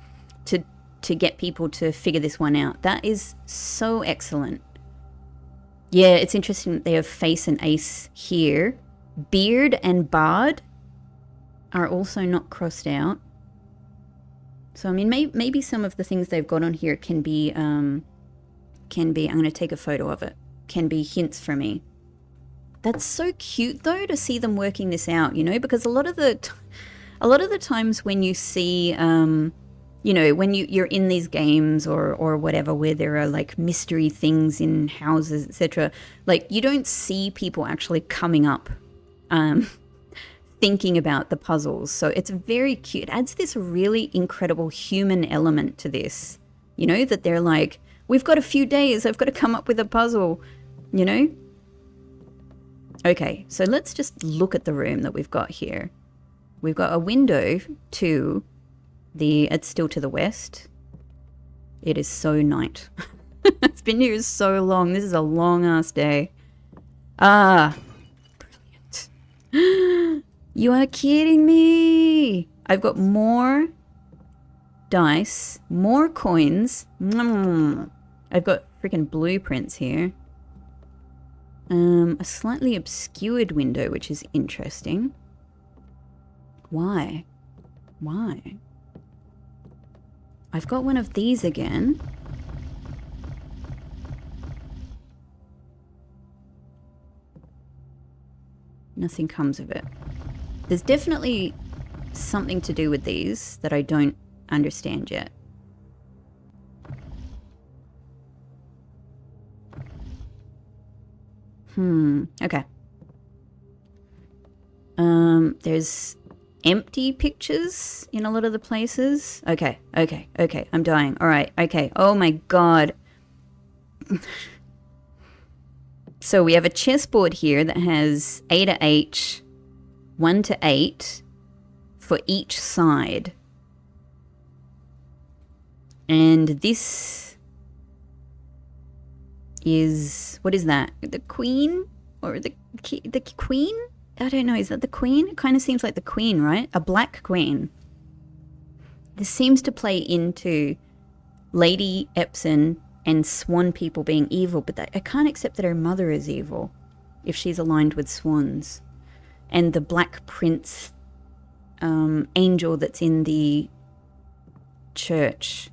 to get people to figure this one out. That is so excellent. Yeah, it's interesting that they have face and ace here. Beard and bard are also not crossed out. So, I mean, maybe some of the things they've got on here can be, I'm going to take a photo of it, can be hints for me. That's so cute, though, to see them working this out, you know, because a lot of the times when you see, you know, when you're in these games or whatever, where there are, like, mystery things in houses, etc., like, you don't see people actually coming up, thinking about the puzzles. So it's very cute. It adds this really incredible human element to this, you know, that they're like, we've got a few days, I've got to come up with a puzzle, you know. Okay, so let's just look at the room that we've got here. We've got a window to it's still to the west. It is so night. It's been here so long. This is a long ass day. Brilliant. You are kidding me. I've got more dice, more coins. I've got freaking blueprints here. A slightly obscured window, which is interesting. Why? Why? I've got one of these again. Nothing comes of it. There's definitely something to do with these that I don't understand yet. Okay. There's empty pictures in a lot of the places. Okay, I'm dying. All right, okay. Oh my god. So we have a chessboard here that has A to H, 1 to 8 for each side. And this is, what is that? The queen? Or the queen? I don't know, is that the queen? It kind of seems like the queen, right? A black queen. This seems to play into Lady Epson and swan people being evil, but I can't accept that her mother is evil if she's aligned with swans. And the black prince angel that's in the church.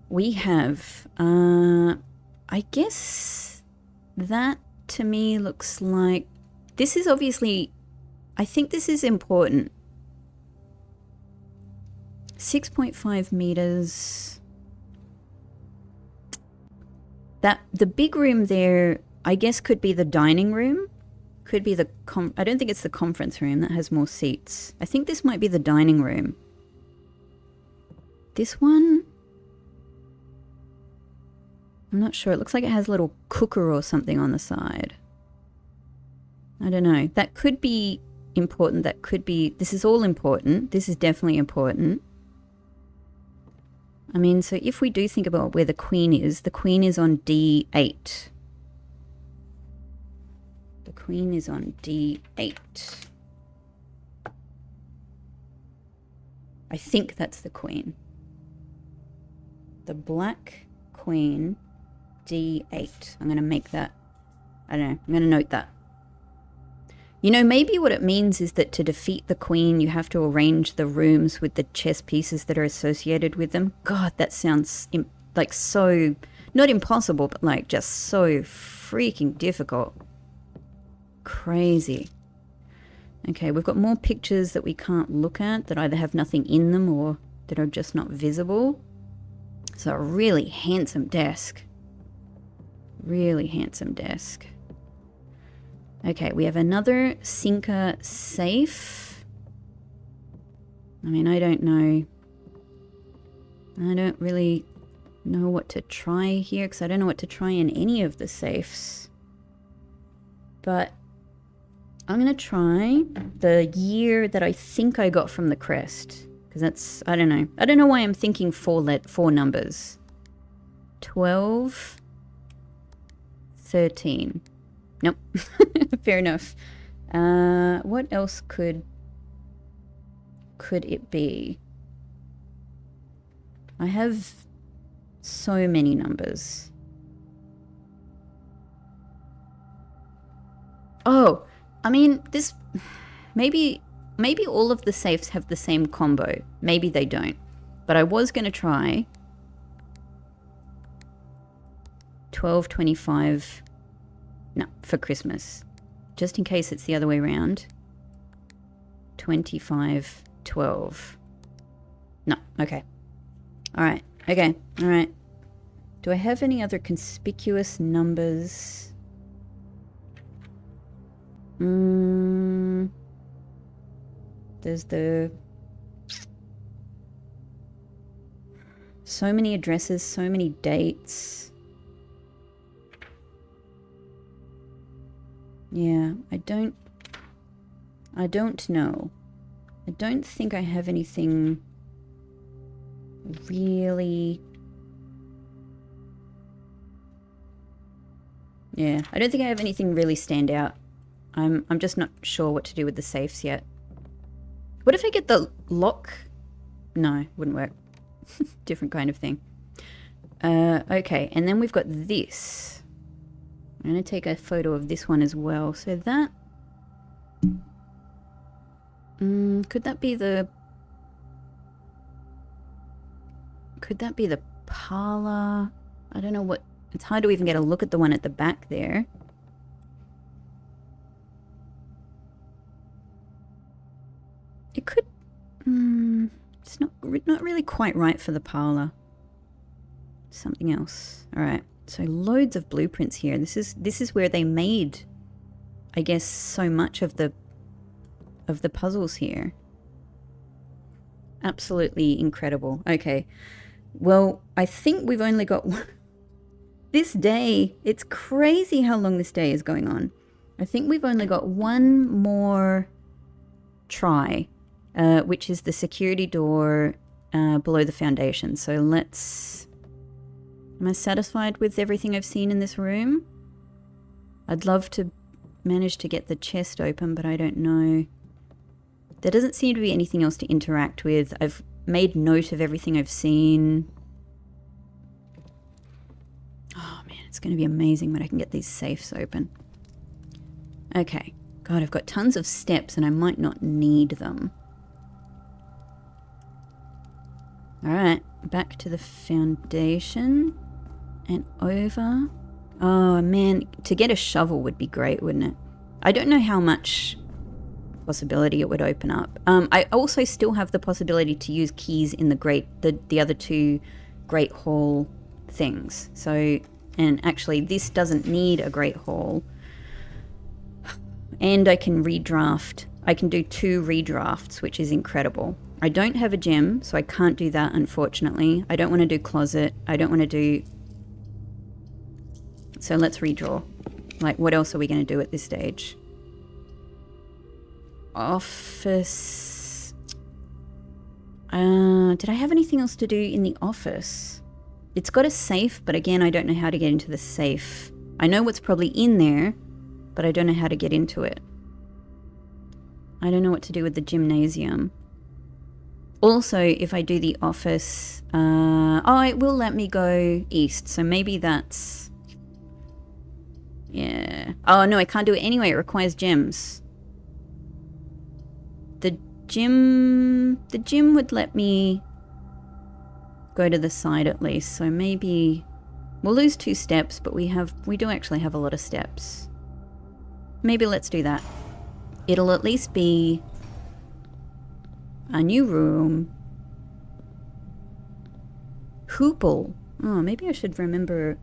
We have, I guess that to me looks like, this is obviously, I think this is important. 6.5 meters. That, the big room there, I guess could be the dining room. Could be the, I don't think it's the conference room, that has more seats. I think this might be the dining room. This one, I'm not sure. It looks like it has a little cooker or something on the side. I don't know. That could be important. That could be, this is all important. This is definitely important. I mean, so if we do think about where the queen is on D8. The queen is on D8. I think that's the queen. The black queen, D8. I'm going to make that, I don't know, I'm going to note that. You know, maybe what it means is that to defeat the queen, you have to arrange the rooms with the chess pieces that are associated with them. God, that sounds like so, not impossible, but like just so freaking difficult. Crazy. Okay, we've got more pictures that we can't look at, that either have nothing in them or that are just not visible. So a really handsome desk. Really handsome desk. Okay, we have another sinker safe. I mean, I don't know. I don't really know what to try here because I don't know what to try in any of the safes. But I'm going to try the year that I think I got from the crest. Because that's, I don't know. I don't know why I'm thinking four numbers. 12, 13. Nope. Fair enough. What else could it be? I have so many numbers. Oh, I mean, this, maybe all of the safes have the same combo. Maybe they don't. But I was going to try 12, 25... No, for Christmas. Just in case it's the other way around. 25, 12. No, okay. Alright, okay, alright. Do I have any other conspicuous numbers? There's the... So many addresses, so many dates. Yeah, I don't know. I don't think I have anything really... Yeah, I don't think I have anything really stand out. I'm just not sure what to do with the safes yet. What if I get the lock? No, wouldn't work. Different kind of thing. Okay, and then we've got this. I'm going to take a photo of this one as well. So that... could that be the... Could that be the parlor? I don't know what... It's hard to even get a look at the one at the back there. It could... it's not really quite right for the parlor. Something else. Alright. So loads of blueprints here. This is where they made, I guess, so much of the puzzles here. Absolutely incredible. Okay. Well, I think we've only got one. This day, it's crazy how long this day is going on. I think we've only got one more try, which is the security door below the foundation. So let's... Am I satisfied with everything I've seen in this room? I'd love to managed to get the chest open, but I don't know. There doesn't seem to be anything else to interact with. I've made note of everything I've seen. Oh man, it's going to be amazing when I can get these safes open. Okay. God, I've got tons of steps and I might not need them. Alright, back to the foundation and over. Oh man, to get a shovel would be great, wouldn't it? I don't know how much possibility it would open up. I also still have the possibility to use keys in the other two Great Hall things. So, and actually this doesn't need a Great Hall. And I can redraft. I can do 2 redrafts, which is incredible. I don't have a gem, so I can't do that, unfortunately. I don't want to do closet. I don't want to do... So let's redraw. Like, what else are we going to do at this stage? Office... did I have anything else to do in the office? It's got a safe, but again, I don't know how to get into the safe. I know what's probably in there, but I don't know how to get into it. I don't know what to do with the gymnasium. Also, if I do the office... oh, it will let me go east, so maybe that's... Yeah. Oh, no, I can't do it anyway. It requires gems. The gym would let me go to the side at least, so maybe... We'll lose 2 steps, but we do actually have a lot of steps. Maybe let's do that. It'll at least be a new room. Hoople. Oh, maybe I should remember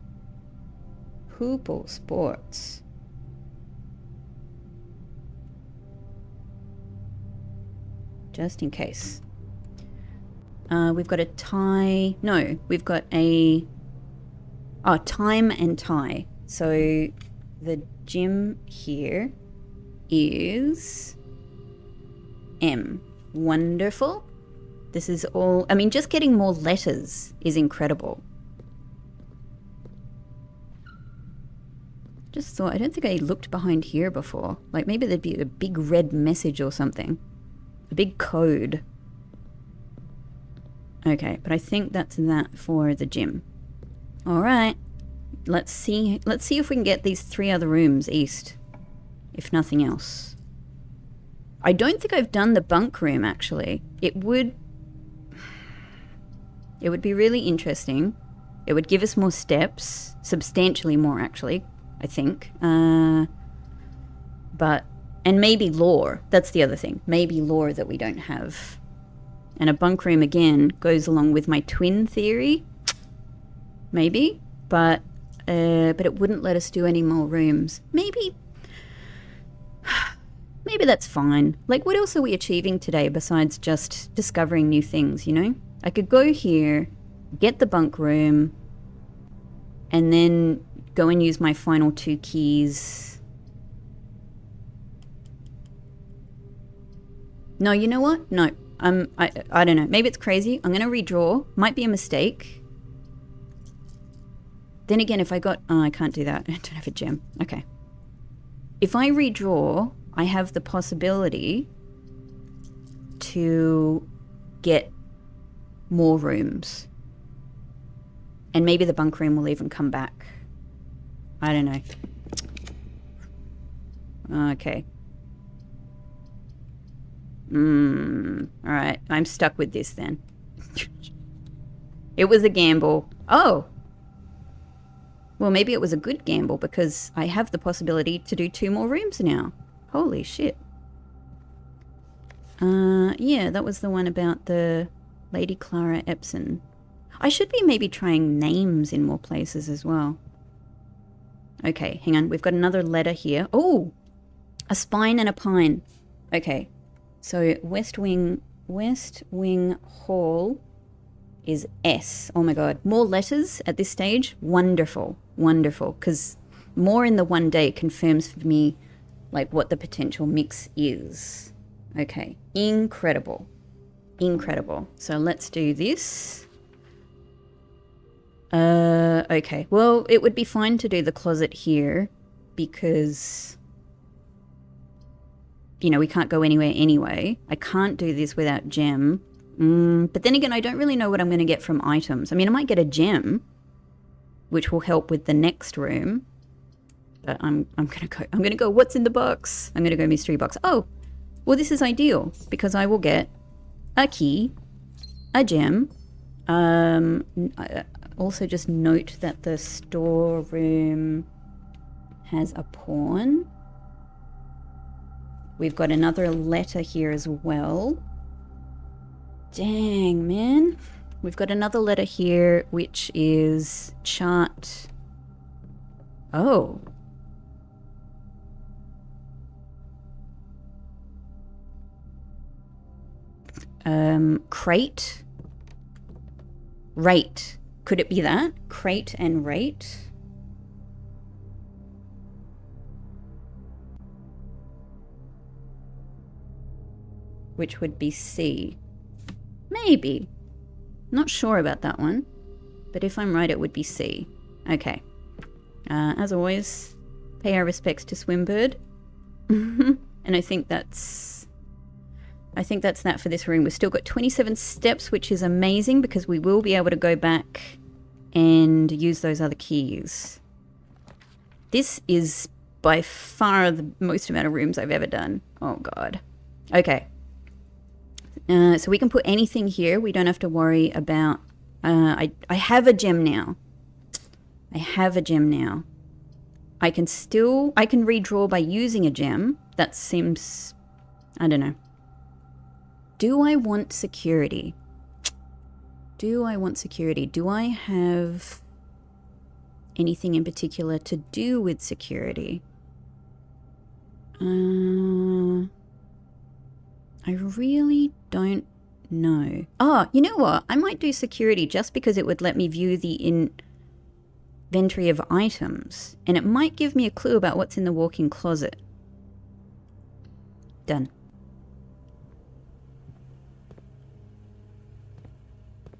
Hoople Sports. Just in case. We've got a tie. No, we've got a... Oh, time and tie. So the gym here is M. Wonderful. This is all... I mean, just getting more letters is incredible. Just thought... I don't think I looked behind here before. Like, maybe there'd be a big red message or something. A big code. Okay, but I think that's that for the gym. Alright. Let's see if we can get these 3 other rooms east. If nothing else. I don't think I've done the bunk room, actually. It would be really interesting. It would give us more steps. Substantially more, actually, I think. And maybe lore. That's the other thing. Maybe lore that we don't have. And a bunk room, again, goes along with my twin theory. Maybe. But it wouldn't let us do any more rooms. Maybe that's fine. Like, what else are we achieving today besides just discovering new things, you know? I could go here, get the bunk room, and then go and use my final 2 keys. No, you know what? No. I don't know. Maybe it's crazy. I'm going to redraw. Might be a mistake. Then again, if I got... Oh, I can't do that. I don't have a gem. Okay. If I redraw, I have the possibility to get more rooms. And maybe the bunk room will even come back. I don't know. Okay. Alright. I'm stuck with this then. It was a gamble. Oh! Well, maybe it was a good gamble because I have the possibility to do 2 more rooms now. Holy shit. Yeah, that was the one about the Lady Clara Epson. I should be maybe trying names in more places as well. Okay, hang on. We've got another letter here. Oh! A spine and a pine. Okay. So, West Wing Hall is S. Oh my god. More letters at this stage? Wonderful. Wonderful. Because more in the one day confirms for me like what the potential mix is. Okay. Incredible. Incredible. So let's do this. Okay. Well, it would be fine to do the closet here because you know, we can't go anywhere anyway. I can't do this without gem. But then again, I don't really know what I'm going to get from items. I mean, I might get a gem, which will help with the next room. But I'm gonna go, what's in the box? I'm gonna go mystery box. Oh, well, this is ideal because I will get a key, a gem. Also just note that the storeroom has a pawn. We've got another letter here as well. Dang, man. We've got another letter here, which is chart. Oh. Crate. Rate. Could it be that? Crate and rate. Which would be C. Maybe. Not sure about that one. But if I'm right, it would be C. Okay. As always, pay our respects to Swimbird. And I think that's that for this room. We've still got 27 steps, which is amazing because we will be able to go back and use those other keys. This is by far the most amount of rooms I've ever done. Oh, God. Okay. So we can put anything here. We don't have to worry about... I have a gem now. I can redraw by using a gem. That seems... I don't know. Do I want security? Do I have anything in particular to do with security? I really don't know. Oh, you know what? I might do security just because it would let me view the inventory of items. And it might give me a clue about what's in the walk-in closet. Done.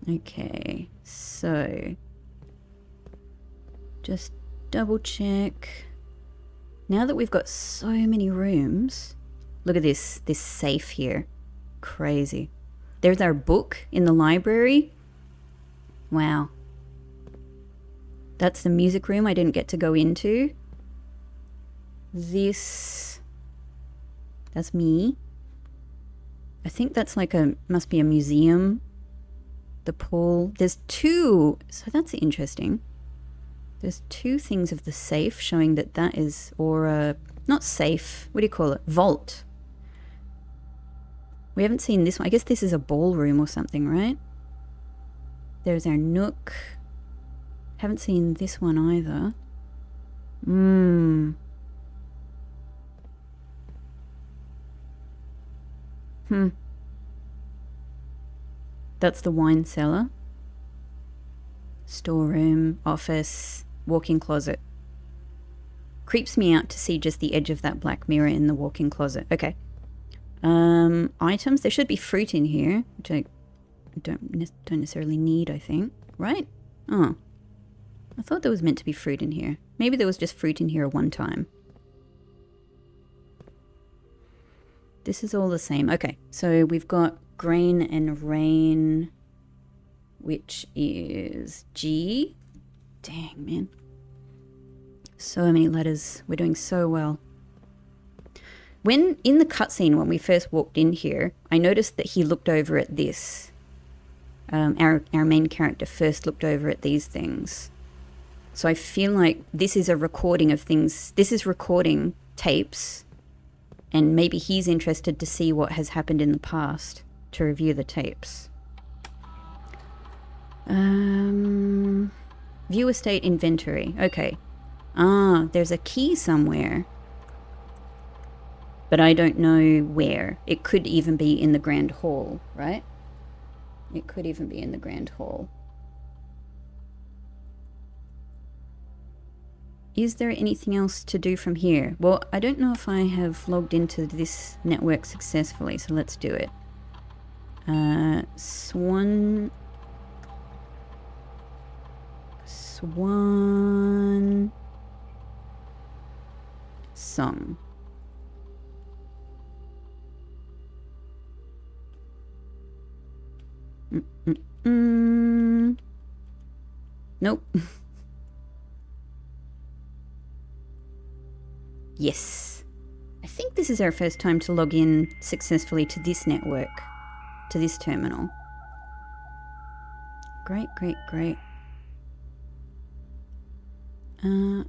Okay, so just double check. Now that we've got so many rooms, look at this safe here. Crazy. There's our book in the library. Wow. That's the music room I didn't get to go into. That's me. I think that's like must be a museum. The pool. There's two, so that's interesting. There's two things of the safe showing that is, or not safe, what do you call it? Vault. We haven't seen this one. I guess this is a ballroom or something, right? There's our nook. Haven't seen this one either. That's the wine cellar. Storeroom, office, walk-in closet. Creeps me out to see just the edge of that black mirror in the walk-in closet. Okay. Items. There should be fruit in here, which I don't necessarily need, I think. Right? Oh. I thought there was meant to be fruit in here. Maybe there was just fruit in here at one time. This is all the same. Okay, so we've got grain and rain, which is G. Dang, man. So many letters. We're doing so well. When in the cutscene, when we first walked in here, I noticed that he looked over at this. Our main character first looked over at these things. So I feel like this is a recording of things. This is recording tapes. And maybe he's interested to see what has happened in the past to review the tapes. View estate inventory. Okay. There's a key somewhere. But I don't know where. It could even be in the Grand Hall, right? It could even be in the Grand Hall. Is there anything else to do from here? Well, I don't know if I have logged into this network successfully, so let's do it. Swan song. Nope. Yes. I think this is our first time to log in successfully to this network, to this terminal. Great, great, great.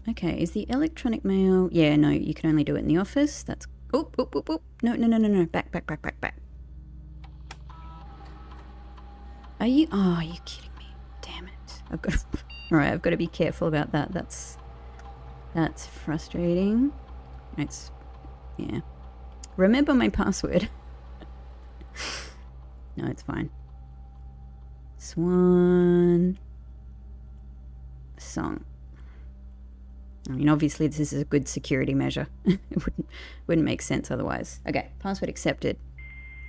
Okay, is the electronic mail... Yeah, no, you can only do it in the office. That's... Oop, oop, oop, oop. No, no, no, no, no. Back, back, back, back, back. Are you... Oh, are you kidding me? Damn it. I've got to... Alright, I've got to be careful about that. That's frustrating. It's... Yeah. Remember my password. No, it's fine. Swan... Song. I mean, obviously this is a good security measure. It wouldn't make sense otherwise. Okay, password accepted.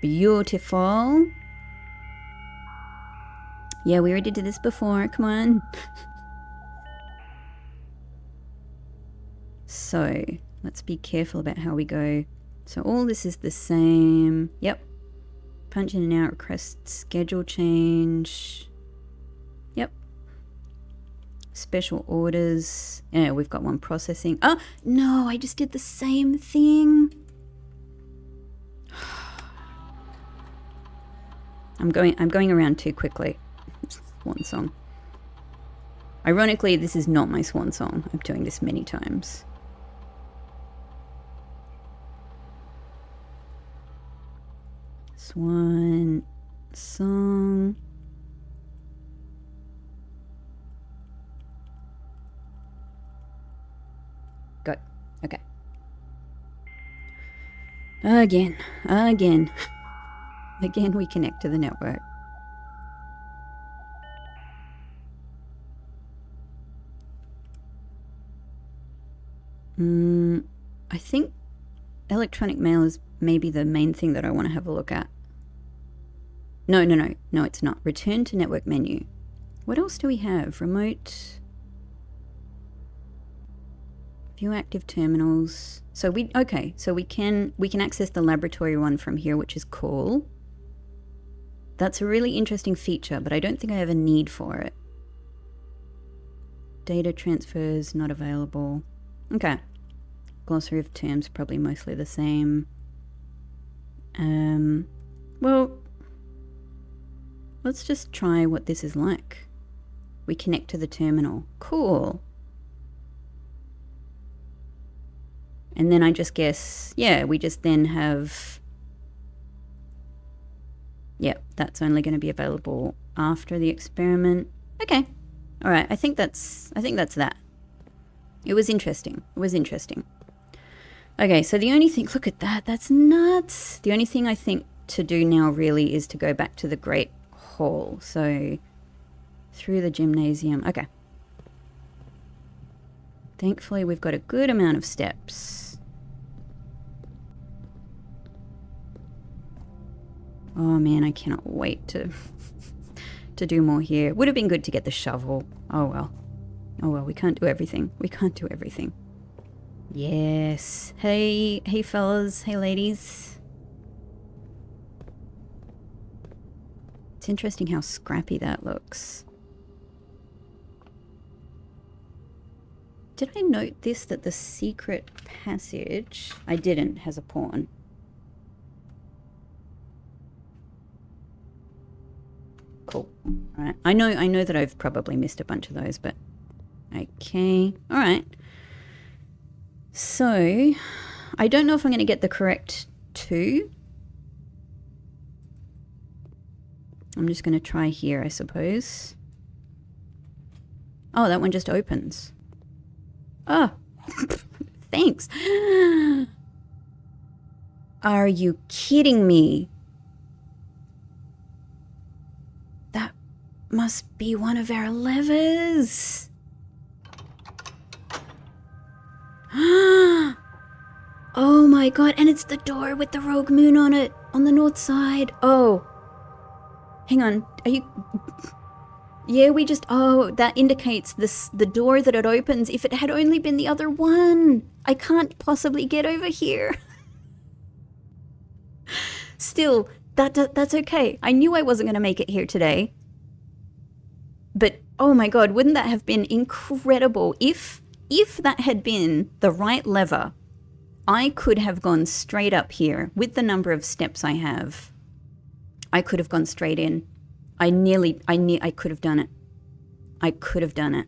Beautiful. Yeah, we already did this before. Come on. So, let's be careful about how we go. So all this is the same. Yep. Punch in and out, request schedule change. Yep. Special orders. Yeah, we've got one processing. Oh, no, I just did the same thing. I'm going around too quickly. Swan song. Ironically, this is not my swan song. I'm doing this many times. Swan song. Go. Okay. Again. Again we connect to the network. I think electronic mail is maybe the main thing that I want to have a look at. No, it's not. Return to network menu. What else do we have? Remote. View active terminals. So we can access the laboratory one from here, which is cool. That's a really interesting feature, but I don't think I have a need for it. Data transfers not available. Okay. Glossary of terms probably mostly the same. Well, let's just try what this is like. We connect to the terminal. Cool. And then I just guess, yeah, we just then have... Yeah, that's only going to be available after the experiment. Okay. All right, I think that's that. It was interesting. Okay, so the only thing, look at that, that's nuts. The only thing I think to do now really is to go back to the Great Hall. So through the gymnasium. Okay. Thankfully, we've got a good amount of steps. Oh man, I cannot wait to do more here. Would have been good to get the shovel. Oh well. Oh well, we can't do everything. Yes. Hey fellas, hey ladies. It's interesting how scrappy that looks. Did I note this, that the secret passage, I didn't, has a pawn. Cool. All right. I know that I've probably missed a bunch of those, but okay. All right. So, I don't know if I'm going to get the correct two. I'm just going to try here, I suppose. Oh, that one just opens. Oh, thanks. Are you kidding me? That must be one of our levers. Oh my god, and it's the door with the rogue moon on it, on the north side. Oh. Hang on, are you... Yeah, we just... Oh, that indicates the door that it opens. If it had only been the other one. I can't possibly get over here. Still, that's okay. I knew I wasn't going to make it here today. But oh my god, wouldn't that have been incredible if that had been the right lever? I could have gone straight up here with the number of steps I have. I could have gone straight in. I could have done it. I could have done it.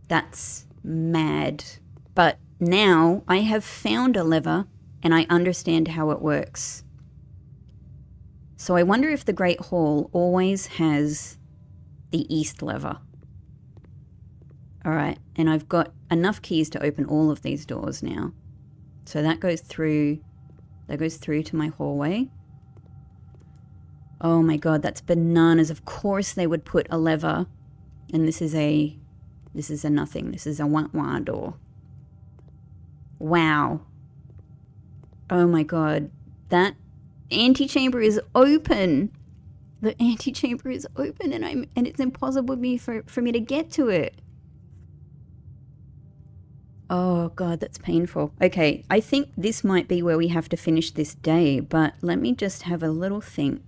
That's mad. But now I have found a lever and I understand how it works. So I wonder if the Great Hall always has the east lever. All right, and I've got enough keys to open all of these doors now. So that goes through to my hallway. Oh my god, that's bananas. Of course they would put a lever. And this is a nothing. This is a wah-wah door. Wow. Oh my god. That antechamber is open. The antechamber is open and it's impossible for me to get to it. Oh god, that's painful. Okay, I think this might be where we have to finish this day, but let me just have a little think.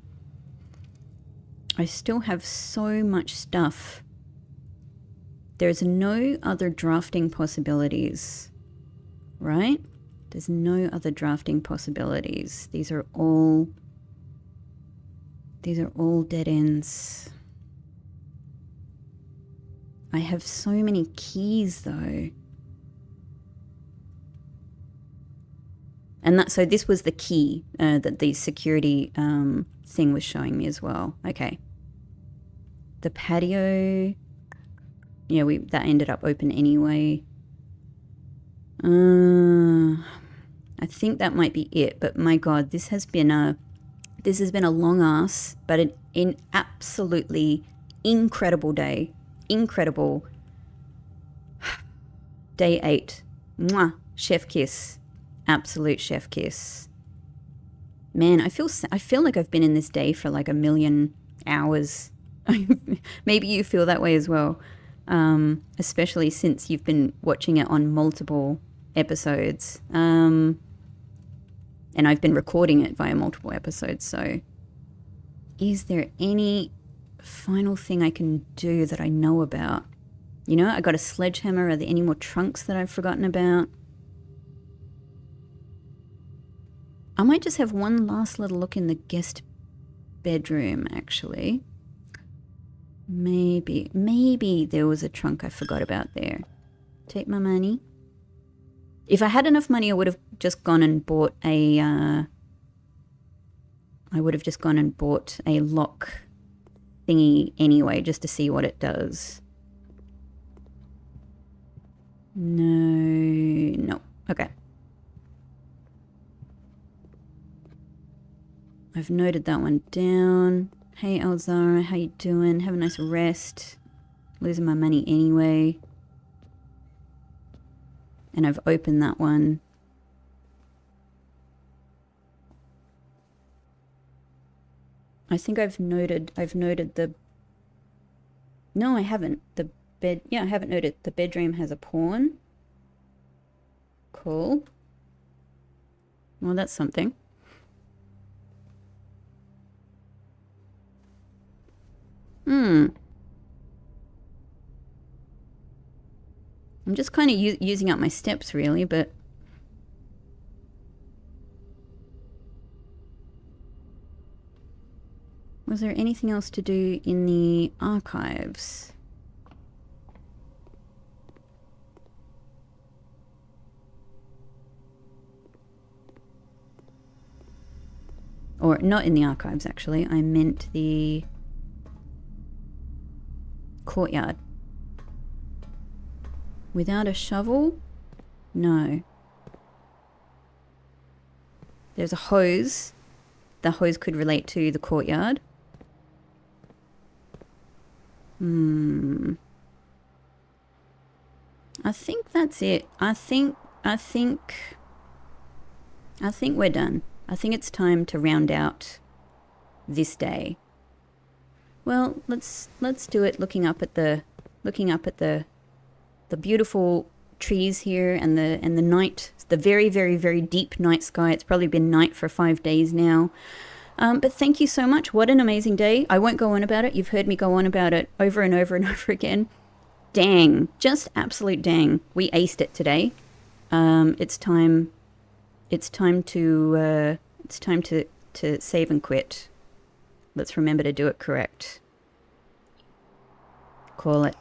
I still have so much stuff. There's no other drafting possibilities, right? There's no other drafting possibilities. These are all dead ends. I have so many keys though. And so this was the key that the security thing was showing me as well. Okay. The patio, yeah, that ended up open anyway. I think that might be it, but my god, this has been a long ass, but an absolutely incredible day. Incredible. Day 8. Mwah. Chef kiss. Absolute chef kiss. Man, I feel like I've been in this day for like a million hours. Maybe you feel that way as well. Especially since you've been watching it on multiple episodes. And I've been recording it via multiple episodes, so is there any final thing I can do that I know about? You know, I got a sledgehammer. Are there any more trunks that I've forgotten about? I might just have one last little look in the guest bedroom, actually. Maybe there was a trunk I forgot about there. Take my money. If I had enough money, I would have just gone and bought a lock thingy anyway, just to see what it does. No. Okay. I've noted that one down. Hey, Elzara, how you doing? Have a nice rest. Losing my money anyway. And I've opened that one. I think I've noted the... No, I haven't. The bed... Yeah, I haven't noted. The bedroom has a pawn. Cool. Well, that's something. I'm just kind of using up my steps, really, but... Was there anything else to do in the archives? Or not in the archives, actually. I meant the courtyard. Without a shovel? No. There's a hose. The hose could relate to the courtyard. I think that's it. I think we're done. I think it's time to round out this day. Well, let's do it looking up at the beautiful trees here and the night, the very, very, very deep night sky. It's probably been night for 5 days now. But thank you so much. What an amazing day. I won't go on about it. You've heard me go on about it over and over and over again. Dang, just absolute dang. We aced it today. It's time to save and quit. Let's remember to do it correct. Call it.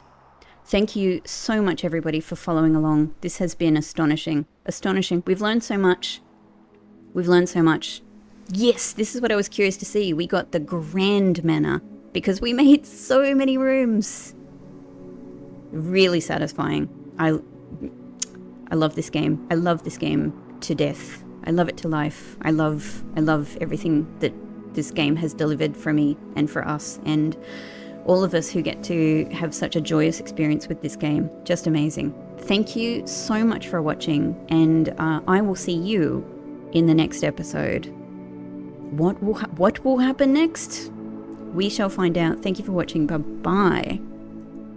Thank you so much, everybody, for following along. This has been astonishing. Astonishing. We've learned so much. Yes, this is what I was curious to see. We got the grand manor because we made so many rooms. Really satisfying. I love this game. I love this game to death. I love it to life. I love everything that this game has delivered for me and for us and all of us who get to have such a joyous experience with this game. Just amazing. Thank you so much for watching, and I will see you in the next episode. What will happen next? We shall find out. Thank you for watching. Bye-bye.